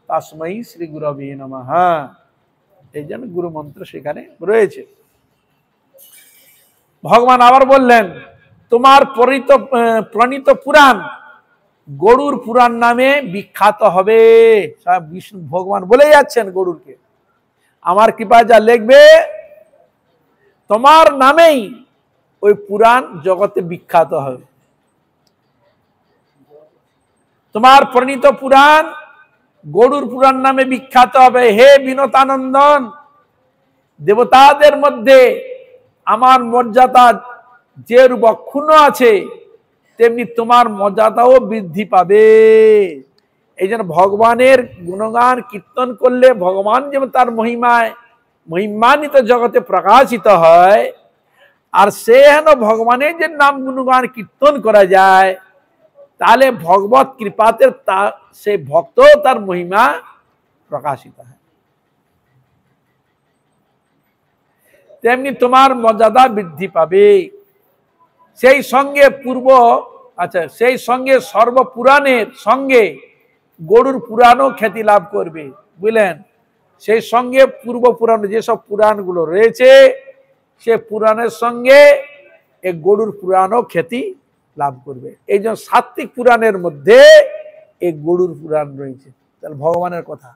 তস্मै শ্রী গুরবে নমঃ। এই জন্য গুরু মন্ত্র সেখানে রয়েছে। ভগবান আবার বললেন তোমার প্রণীত পুরাণ গরুর পুরাণ নামে বিখ্যাত হবে। বিষ্ণু ভগবান বলে যাচ্ছেন গরুরকে, আমার কৃপায় যা লিখবে তোমার নামেই ওই পুরাণ জগতে বিখ্যাত হবে। তোমার প্রণীত পুরাণ গরুর পুরাণ নামে বিখ্যাত হবে। হে বিনতানন্দন, দেবতাদের মধ্যে আমার মর্যাদা যে রূপ অক্ষুণ্ণ আছে, তেমনি তোমার মর্যাদাও বৃদ্ধি পাবে। এই জন্য ভগবানের গুণগান কীর্তন করলে ভগবান যেমন তার মহিমায় মহিমান্বিত জগতে প্রকাশিত হয়, আর সে হেন ভগবানের যে নাম গুণগান কীর্তন করা যায়, তাহলে ভগবত কৃপাতে সে ভক্ত তার মহিমা প্রকাশিত হয়। তেমনি তোমার মর্যাদা বৃদ্ধি পাবে। সেই সঙ্গে সেই সঙ্গে সর্বপুরাণের সঙ্গে গরুর পুরাণও খ্যাতি লাভ করবে, বুঝলেন? সেই সঙ্গে পূর্ব পুরাণ যেসব পুরাণগুলো রয়েছে, সে পুরাণের সঙ্গে এই গরুর পুরাণও খ্যাতি লাভ করবে। এই জন্য সাত্বিক পুরাণের মধ্যে এই গরুর পুরাণ রয়েছে। তাহলে ভগবানের কথা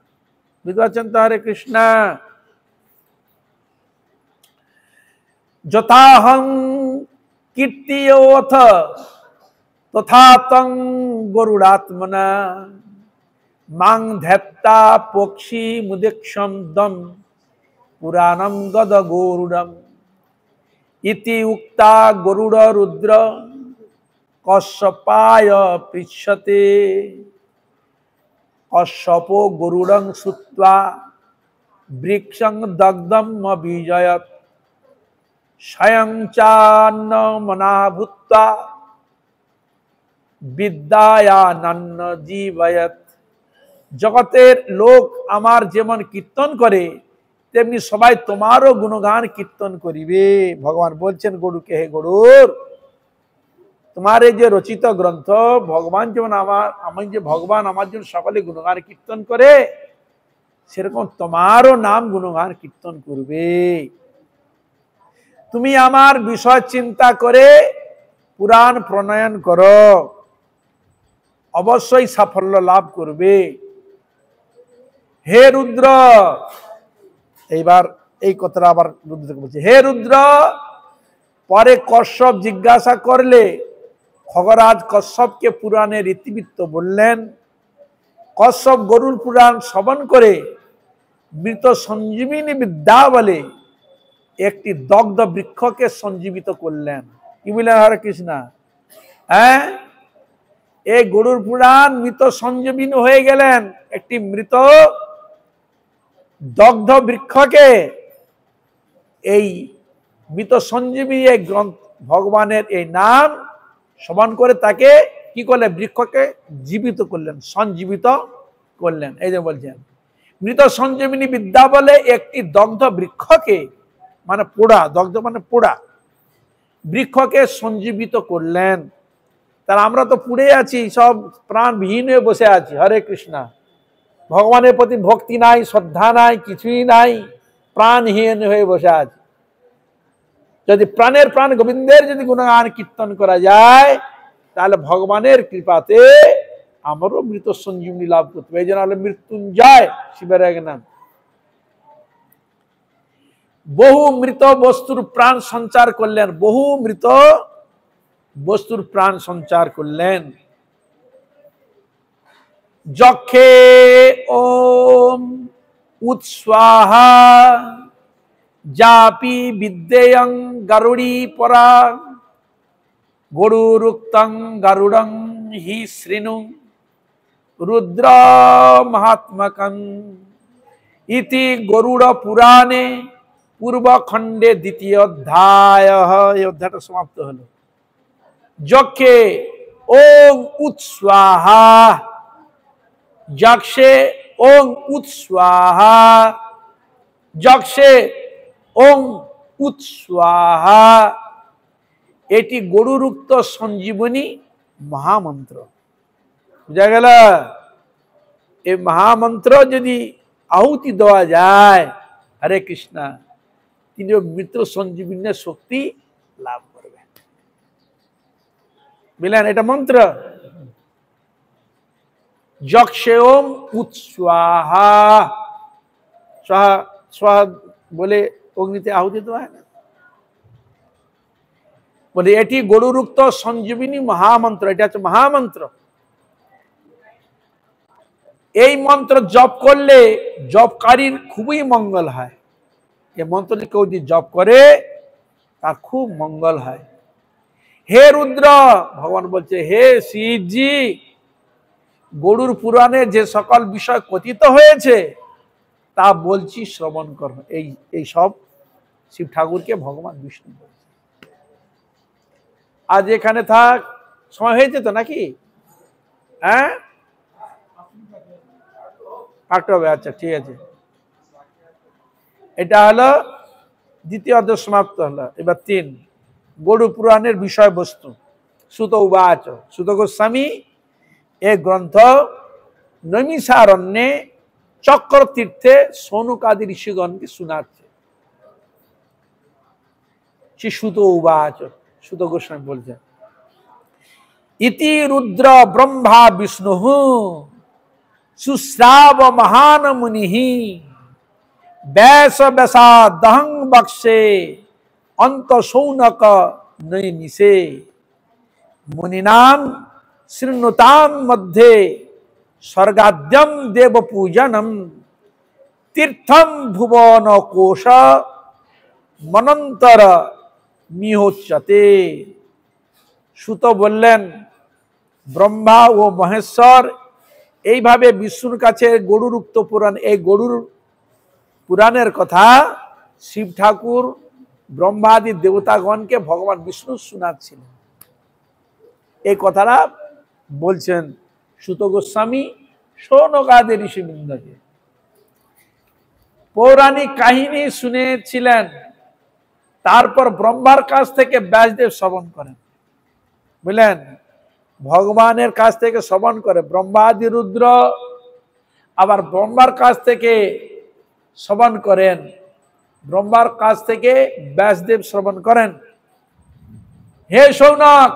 বুঝতে পারছেন তো? হরে কৃষ্ণ। যথাহং কীর্তিয়োথ তথা তং গরুড়াত্মনা মাং ধ্যাত্তা পক্ষী মুদিক্ষম দম পুরাণম গদ গরুড়ম ইতি উক্তা গরুড় রুদ্র কশ্যপায় পৃচ্ছতে। কশ্যপ গরুড়ং শ্রুত্বা বৃক্ষং দগ্ধম অবিজয়ত স্বয়ং চান্ন মনা ভূত্বা বিদ্যায়ানন্ন জীবয়ত। জগতের লোক আমার যেমন কীর্তন করে, তেমনি সবাই তোমারও গুণগান কীর্তন করিবে। ভগবান বলছেন গরুকে, হে গরুর, তোমার এই যে রচিত গ্রন্থ, ভগবান যেমন ভগবান আমার জন্য সকলে গুণগান কীর্তন করে, সেরকম তোমারও নাম গুণগান কীর্তন করবে। তুমি আমার বিষয় চিন্তা করে পুরাণ প্রণয়ন করো, অবশ্যই সাফল্য লাভ করবে। হে রুদ্র, এইবার এই কথাটা আবার রুদ্রকে বলছে, হে রুদ্র। পরে কশ্যপ জিজ্ঞাসা করলে খগরাজ কশ্যপকে পুরাণের ইতিবৃত্ত বললেন। কশ্যপ গরুর পুরাণ শ্রবণ করে মৃত সঞ্জীবিনী বিদ্যা বলে একটি দগ্ধ বৃক্ষকে সঞ্জীবিত করলেন। কি বললেন? হরে কৃষ্ণ। হ্যাঁ, এই গরুর পুরাণ মৃত সঞ্জীবিনী হয়ে গেলেন। একটি মৃত দগ্ধ বৃক্ষকে এই মৃত সঞ্জীবিনী এই ভগবানের এই নাম শ্রবণ করে তাকে কি করলেন? বৃক্ষকে জীবিত করলেন, সঞ্জীবিত করলেন। এই যে বলছেন মৃত সঞ্জীবিনী বিদ্যা বলে একটি দগ্ধ বৃক্ষকে, মানে পোড়া, দগ্ধ মানে পোড়া, বৃক্ষকে সঞ্জীবিত করলেন। তার আমরা তো পুড়ে আছি, সব প্রাণবিহীন হয়ে বসে আছি। হরে কৃষ্ণ। ভগবানের প্রতি ভক্তি নাই, শ্রদ্ধা নাই, কিছুই নাই, প্রাণহীন হয়ে বসে আছে। যদি প্রাণের প্রাণ গোবিন্দের যদি গুণগান কীর্তন করা যায়, তাহলে ভগবানের কৃপাতে আমারও মৃত সঞ্জীবনী লাভ করতে হবে। এই জন্য হলো মৃত্যুঞ্জয় শিবের এক নাম। বহু মৃত বস্তুর প্রাণ সঞ্চার করলেন, বহু মৃত বস্তুর প্রাণ সঞ্চার করলেন। যক্ষে ওম উৎস্বাহা জাপি বিদ্যেয়ং গরুড়ি পরা গরুরুক্তং গরুড়ং হি শৃণু রুদ্র মহাত্মকং ইতি গরুড় পুরাণে পূর্বখণ্ডে দ্বিতীয় অধ্যায়। এই অধ্যায়টা সমাপ্ত হলো। যক্ষে ওম উৎস্বাহা, যক্ষে ওম উৎস্বাহা, যক্ষে ওম উৎস্বাহা, এটি গরুরুক্ত সঞ্জীবনী মহামন্ত্র। বুঝা গেল? এই মহামন্ত্র যদি আহুতি দেওয়া যায়, হরে কৃষ্ণ, তিনি মৃত সঞ্জীবনের শক্তি লাভ করবে। বুঝলেন? এটা মন্ত্র। যক্ষে ওম উৎস্বাহা, স্বাহা বলে অগ্নিতে আহুতি দেওয়া হয় না? বলে এটি গরুরুক্ত সঞ্জীবিনী মহামন্ত্র, এটা হচ্ছে মহামন্ত্র। এই মন্ত্র জপ করলে জপকারীর খুবই মঙ্গল হয়। এই মন্ত্র কেউ যদি জপ করে তার খুব মঙ্গল হয়। হে রুদ্র, ভগবান বলছে, হে শিবজি, গরুর পুরাণে যে সকল বিষয় কথিত হয়েছে তা বলছি শ্রবণ কর। এই সব শিব ঠাকুরকে ভগবান বিষ্ণু বলছে। আজ এখানে থাক, সময় হয়েছে তো নাকি? হ্যাঁ, কাটতে হবে, আচ্ছা ঠিক আছে। এটা হলো দ্বিতীয় অধ্যায় সমাপ্ত হলো। এবার 3 গরু পুরাণের বিষয়বস্তু। সুত উবাচ, সুত গোস্বামী এই গ্রন্থ নৈমিষারণ্যে চক্র তীর্থে সৌনকাদি ঋষিগণকে শোনাচ্ছে। সে সুত উবাচ, সুত গোস্বামী বলছেন, ইতি রুদ্র ব্রহ্মা বিষ্ণু সুশ্রাব মহান মুনি ব্যাস ব্যাসা দহং বক্ষে অন্ত সৌনক নৈমিষে মুনিনাম শৃণুতাম মধ্যে স্বর্গাদ্যম দেব পূজনম তীর্থম ভুবন কোশ মনন্তর মিহোচ্যতে। সুত বললেন, ব্রহ্মা ও মহেশ্বর এইভাবে বিষ্ণুর কাছে গরুর উক্ত পুরাণ, এই গরুর পুরাণের কথা শিব ঠাকুর ব্রহ্মাদি দেবতাগণকে ভগবান বিষ্ণু শোনাচ্ছিলেন। এই কথাটা বলছেন সুত গোস্বামী সৌনকাদি ঋষিবৃন্দকে। পৌরাণিক কাহিনী শুনেছিলেন, তারপর ব্রহ্মার কাছ থেকে ব্যাসদেব শ্রবণ করেন। বুঝলেন, ভগবানের কাছ থেকে শ্রবণ করে ব্রহ্মাদি রুদ্র, আবার ব্রহ্মার কাছ থেকে শ্রবণ করেন, ব্রহ্মার কাছ থেকে ব্যাসদেব শ্রবণ করেন। হে সৌনক,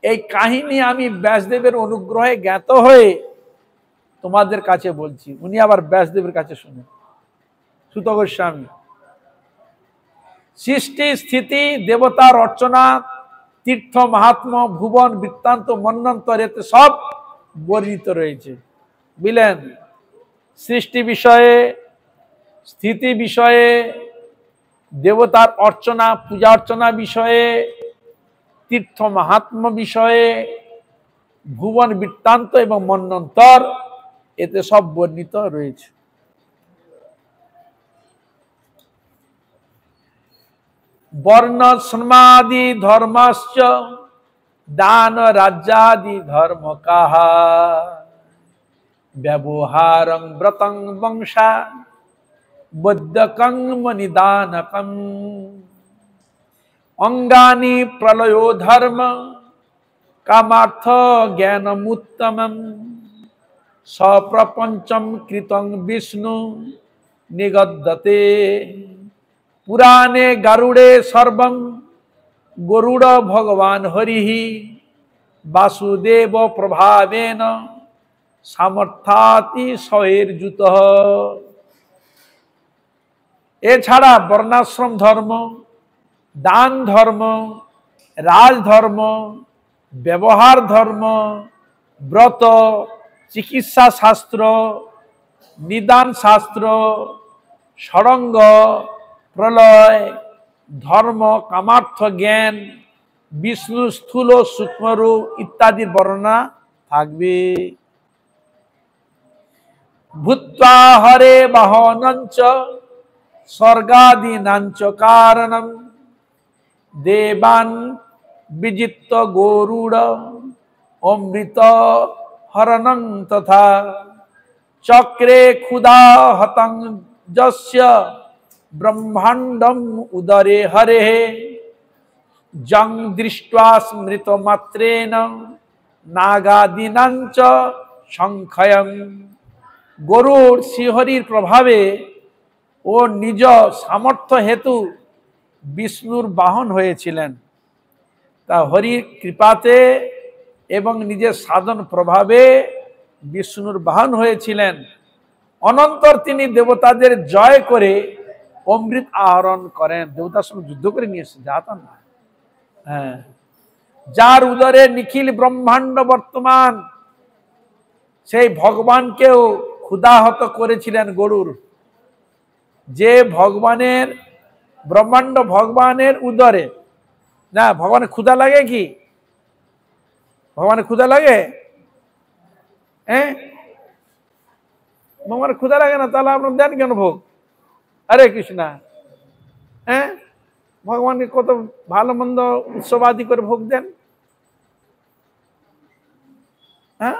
এই কাহিনী আমি ব্যাসদেবের অনুগ্রহে জ্ঞাত হয়ে তোমাদের কাছে বলছি। উনি আবার ব্যাসদেবের কাছে শুনেন। সুত গোস্বামী, সৃষ্টি স্থিতি দেবতার অর্চনা তীর্থ মাহাত্ম ভুবন বৃত্তান্ত মন্বন্তর এতে সব বর্ণিত রয়েছে। বুঝলেন, সৃষ্টি বিষয়ে, স্থিতি বিষয়ে, দেবতার অর্চনা পূজা অর্চনা বিষয়ে, তীর্থ মাহাত্ম বিষয়ে, ভুবন বৃত্তান্ত এবং মন্বন্তর এতে সব বর্ণিত রয়েছে। বর্ণ শ্রমাদি ধর্মাশ্চ দান রাজ্যাদি ধর্ম কাহা ব্যবহারং ব্রতং বংশা বদ্ধকং মনিদানকম অঙ্গানি প্রলয়ো ধর্ম কামার্থ জ্ঞানমুত্তমম সপ্রপঞ্চম কৃতং বিষ্ণু নিগদ্যতে পুরাণে গারুড়ে সর্বং গরুড় ভগবান হরিহি বাসুদেব প্রভাবেন সামর্থাতি স্বৈর্যুত। এছাড়া বর্ণাশ্রম ধর্ম, দান ধর্ম, রাজধর্ম, ব্যবহার ধর্ম, ব্রত, চিকিৎসা শাস্ত্র, নিদান শাস্ত্র, ষড়ঙ্গ, প্রলয়, ধর্ম, কামার্থ জ্ঞান, বিষ্ণু স্থূল সূক্ষ্মরূপ ইত্যাদির বর্ণনা থাকবে। ভূত্বা হরে বাহনঞ্চ স্বর্গাদীনাঞ্চ কারণম দেবান বিজিত্য গরুড় অমৃত হরণং তথা চক্রে ক্ষুধা হতং যস্য ব্রহ্মাণ্ডম উদরে হরে জং দৃष्ट्वा স্মৃত মাত্রেণ নাগাদিনাঞ্চ সংখ্যয়ং। গরুর শ্রীহরির প্রভাবে ও নিজ সামর্থ্য হেতু বিষ্ণুর বাহন হয়েছিলেন। তা হরির কৃপাতে এবং নিজের সাধন প্রভাবে বিষ্ণুর বাহন হয়েছিলেন। অনন্তর তিনি দেবতাদের জয় করে অমৃত আহরণ করেন। দেবতার সঙ্গে যুদ্ধ করে নিয়ে এসে যাতা না। হ্যাঁ, যার উদরে নিখিল ব্রহ্মাণ্ড বর্তমান, সেই ভগবানকেও ক্ষুধাহত করেছিলেন গরুর। যে ভগবানের ব্রহ্মাণ্ড ভগবানের উদরে, না ভগবানের ক্ষুধা লাগে কি? ভগবানের ক্ষুধা লাগে? হ্যাঁ, আমার ক্ষুধা লাগে না, তাহলে আপনার দেন কেন ভোগ? হরে কৃষ্ণা। হ্যাঁ, ভগবানকে কত ভালো মন্দ উৎসবাদি করে ভোগ দেন। হ্যাঁ,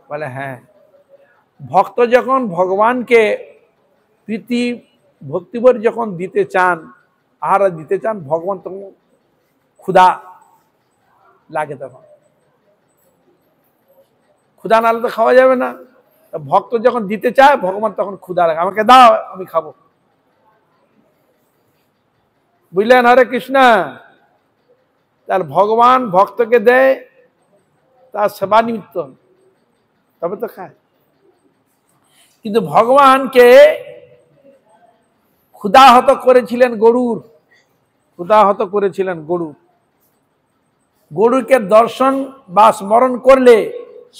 বলে হ্যাঁ, ভক্ত যখন ভগবানকে প্রীতি ভক্তিভর যখন দিতে চান, আহার দিতে চান, ভগবান তখন ক্ষুধা লাগে, তখন ক্ষুধা নাহলে তো খাওয়া যাবে না। ভক্ত যখন দিতে চায় ভগবান তখন ক্ষুধা লাগে, আমাকে দাও আমি খাবো। বুঝলেন? হরে কৃষ্ণা। তাহলে ভগবান ভক্তকে দেয় তার সেবা নিমিত্ত, তবে তো খায়। কিন্তু ভগবানকে ক্ষুধাহত করেছিলেন গরুর, ক্ষুধাহত করেছিলেন গরুর। গরুকে দর্শন বা স্মরণ করলে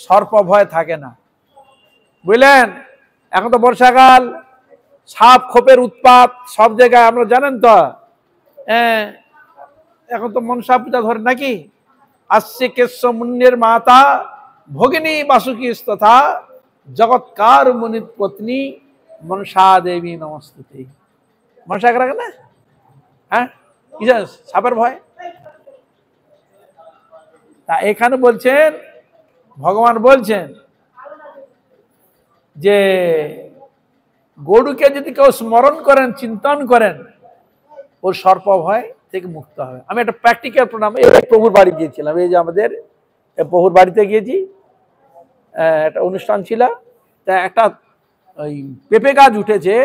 সর্প ভয় থাকে না। বুঝলেন? এখন তো বর্ষাকাল, সাপ খোপের উৎপাত সব জায়গায়, আমরা জানেন তো। এখন তো মনসা পূজা ধরে নাকি, আসছে কেশ্ব মুন্যের মাতা ভগিনী বাসুকি তথা জগৎকার মুনিত পত্নী মনসা দেবী নমস্তুতে। মনসা রাখে না? হ্যাঁ, কি সাপের ভয়। তা এখানে বলছেন, ভগবান বলছেন যে গরুকে যদি কেউ স্মরণ করেন, চিন্তন করেন, ওর সর্প ভয় থেকে মুক্ত হবে। আমি একটা প্র্যাকটিক্যাল প্রণাম, এই প্রভুর বাড়ি গিয়েছিলাম, এই যে আমাদের প্রভুর বাড়িতে গিয়েছি, একটা অনুষ্ঠান ছিল। তা একটা ওই পেঁপে গাছ উঠেছে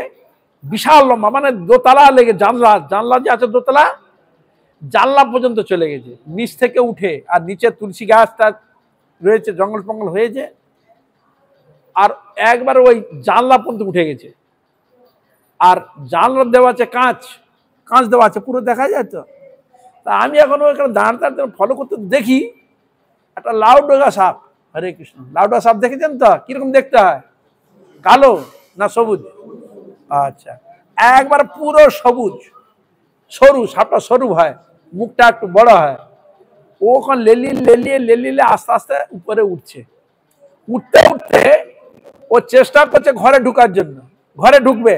বিশাল লম্বা, মানে দোতলা লেগে, জানলা জানলা যে আছে দোতলা, জানলা পর্যন্ত চলে গেছে নিচ থেকে উঠে। আর নিচে তুলসী গাছটা রয়েছে, জঙ্গল ফঙ্গল হয়েছে, আর একবার ওই জানলা পর্যন্ত উঠে গেছে। আর জানলা দেওয়া আছে কাঁচ, কাঁচ দেওয়া আছে, পুরো দেখা যায় তো। তা আমি এখন ওখানে দাঁড়াতে ফলো করতে দেখি একটা লাউডোগা সাপ। হরে কৃষ্ণ। লাউডোগা সাপ দেখেছেন তো? কিরকম দেখতে হয়? কালো না সবুজ? আচ্ছা, একবার পুরো সবুজ, সরু, সাপটা সরু হয়, মুখটা একটু বড় হয়। ও ওখানে লেলিয়ে আস্তে আস্তে উপরে উঠছে। উঠতে উঠতে ও চেষ্টা করছে ঘরে ঢুকার জন্য, ঘরে ঢুকবে,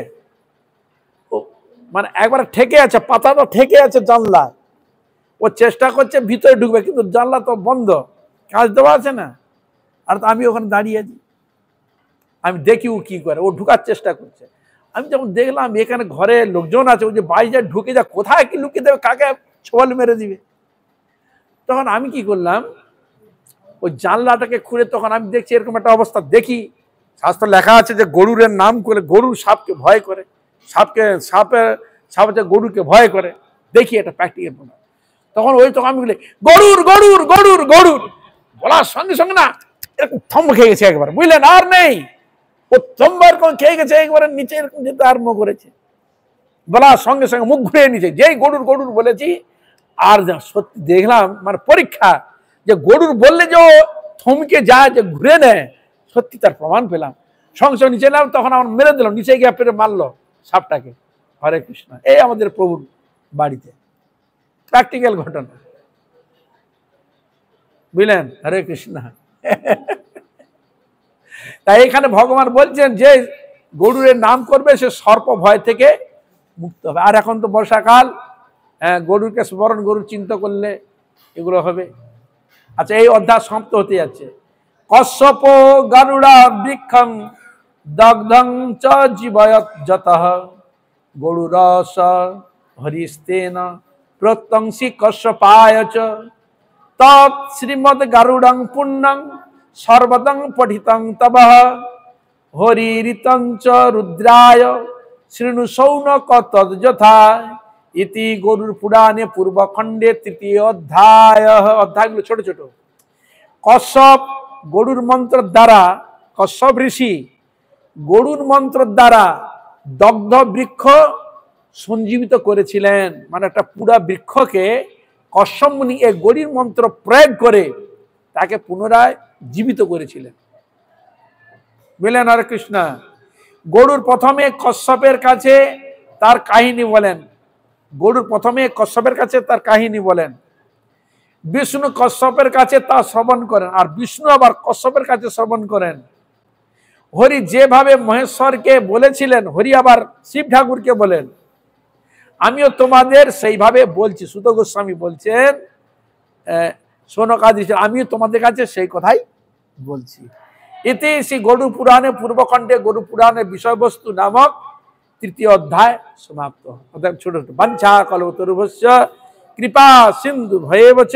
মানে একবার ঠেকে আছে, পাতাটা ঠেকে আছে জানলা। ও চেষ্টা করছে ভিতরে ঢুকবে, কিন্তু জানলা তো বন্ধ, কাঁচ দেওয়া আছে না। আর আমি ওখানে দাঁড়িয়ে আছি, আমি দেখি ও কি করে, ও ঢুকার চেষ্টা করছে। আমি যখন দেখলাম এখানে ঘরে লোকজন আছে, ও যে বাইরে ঢুকে যা, কোথায় কি লুকিয়ে দেবে, কাকে ছোয়াল মেরে দিবে, তখন আমি কি করলাম, ওই জানলাটাকে খুলে তখন আমি দেখছি এরকম একটা অবস্থা। দেখি শাস্ত্র লেখা আছে যে গরুরের নাম করে, গরু সাপকে ভয় করে, সাপ হচ্ছে গরুকে ভয় করে। দেখি এটা প্র্যাকটিক্যাল প্রমাণ। তখন আমি বলি গরুর গরুর গরুর গরুর বলার সঙ্গে সঙ্গে না এরকম থম খেয়ে গেছে একবার, বুঝলেন? আর নেই, ও থম্বার খেয়ে গেছে, একবারে নিচে এরকম যেতে আরম্ভ করেছে। বলার সঙ্গে সঙ্গে মুখ ঘুরে নিচে, যেই গরুর গরুর বলেছি, আর সত্যি দেখলাম, মানে পরীক্ষা, যে গরুর বললে যে ও থমকে যায়, যে ঘুরে নেয়, সত্যি তার প্রমাণ পেলাম। সঙ্গে সঙ্গে নিচে এলাম, তখন আমার মেরে দিলাম, নিচে গিয়ে পেরে মারলো সাপটাকে। হরে কৃষ্ণ। এই আমাদের প্রভুর বাড়িতে প্র্যাকটিক্যাল ঘটনা, বুঝলেন? হরে কৃষ্ণ। তাই এখানে ভগবান বলছেন যে গরুরের নাম করবে সে সর্প ভয় থেকে মুক্ত হবে। আর এখন তো বর্ষাকাল, গরুকে স্মরণ, গরুর চিন্তা করলে এগুলো হবে। আচ্ছা, এই অধ্যায় সমাপ্ত হতে যাচ্ছে। কশ্যপ গরুড়া বৃক্ষং দগ্ধং চ জীবয়ত যতঃ গরুরস হরিস্তেন প্রত্যংসি কশ্যপায় চ তৎ শ্রীমদ গরুড়ং পুণ্যং সর্বদং পঠিতং তবঃ হরিরিতং চ রুদ্রায় শৃণু সৌনক তদ্যথা ইতি গরুর পুরাণে পূর্বখণ্ডে তৃতীয় অধ্যায়। অধ্যায়গুলো ছোট ছোট। কশ্যপ গরুর মন্ত্র দ্বারা, কশ্যপ ঋষি গরুর মন্ত্র দ্বারা দগ্ধ বৃক্ষ সঞ্জীবিত করেছিলেন। মানে একটা পুরা বৃক্ষকে কশ্যপ মুনি এই গরুর মন্ত্র প্রয়োগ করে তাকে পুনরায় জীবিত করেছিলেন, বুঝলেন? হরে কৃষ্ণ। গরুর প্রথমে কশ্যপের কাছে তার কাহিনী বলেন, গরুর প্রথমে কশ্যপের কাছে তার কাহিনী বলেন। বিষ্ণু কশ্যপের কাছে তা শ্রবণ করেন, আর বিষ্ণু আবার কশ্যপের কাছে শ্রবণ করেন। হরি যেভাবে মহেশ্বরকে বলেছিলেন, হরি আবার শিব ঠাকুরকে বলেন, আমিও তোমাদের সেইভাবে বলছি। সুত গোস্বামী বলছেন, শোনকাদি, আমিও তোমাদের কাছে সেই কথাই বলছি। এতে সেই গরু পুরাণে, পূর্বখণ্ডে গরু পুরাণের বিষয়বস্তু নামক তৃতীয় অধ্যায় সমাপ্ত। অর্থাৎ ছোট ছোট বাঞ্ছা কল্পতরুভ্যশ্চ কৃপা সিন্ধু ভয়েবচ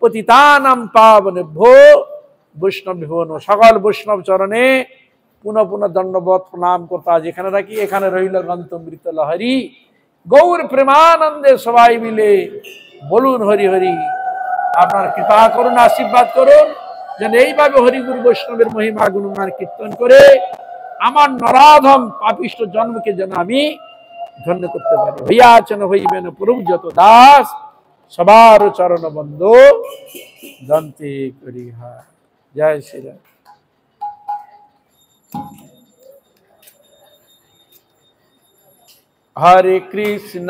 পতিতানাং পাবনেভ্যো বৈষ্ণবেভ্যো নমঃ। সকল বৈষ্ণব চরণে পুনঃ পুনঃ দণ্ডবত প্রণাম করতে আজ এখানে রাখি। এখানে রইল গন্তমৃত লহরী, গৌর প্রেমানন্দে সবাই মিলে বলুন হরি হরি। আপনার কৃপা করুন, আশীর্বাদ করুন, যেন এইভাবে হরিগুরু বৈষ্ণবের মহিমা গুণগান কীর্তন করে আমার নরাধম পাপিষ্ঠ জন্মকে যেন আমি ধন্য করতে পারি। হইয়াচন হইবেন প্রভু যত দাস, সবার চরণ বন্ধ দন্তে করি হা। জয় শ্রীরাম। হরে কৃষ্ণ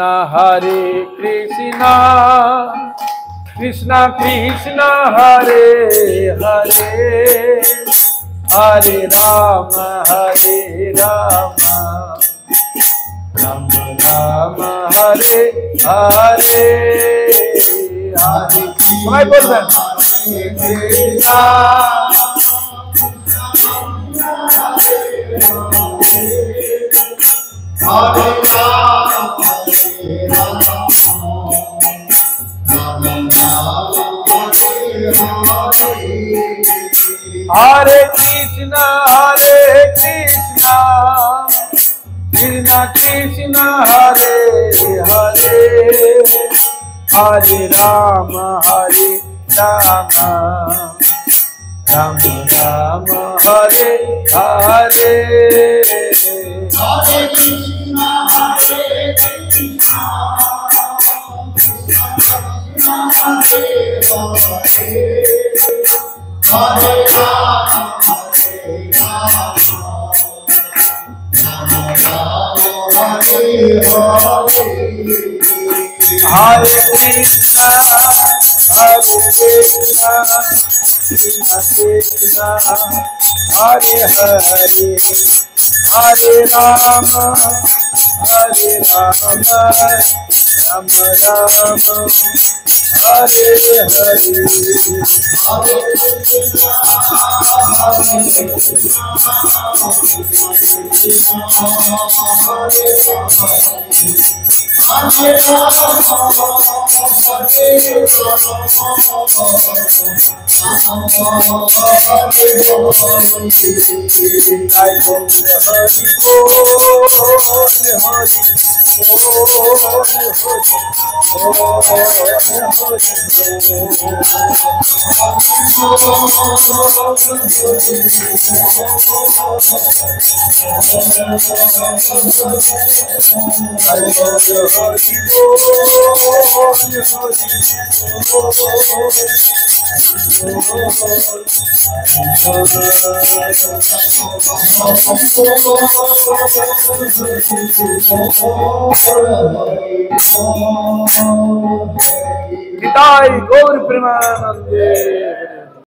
কৃষ্ণ কৃষ্ণ হরে হরে, হরে রাম রাম রাম হরে হরে, হরে সবাই বলবেন হরে কৃষ্ণ কৃষ্ণ কৃষ্ণ হরে হরে, হরে রাম রাম রাম রাম হরে হরে, হরে কৃষ্ণ কৃষ্ণ হরে হরে, হরে রাম হরে হরে, হরে কৃষ্ণ কৃষ্ণ কৃষ্ণ হরে হরে, হরে রাম রাম রাম হরে হরে, হরে গৌর প্রেমানন্দে।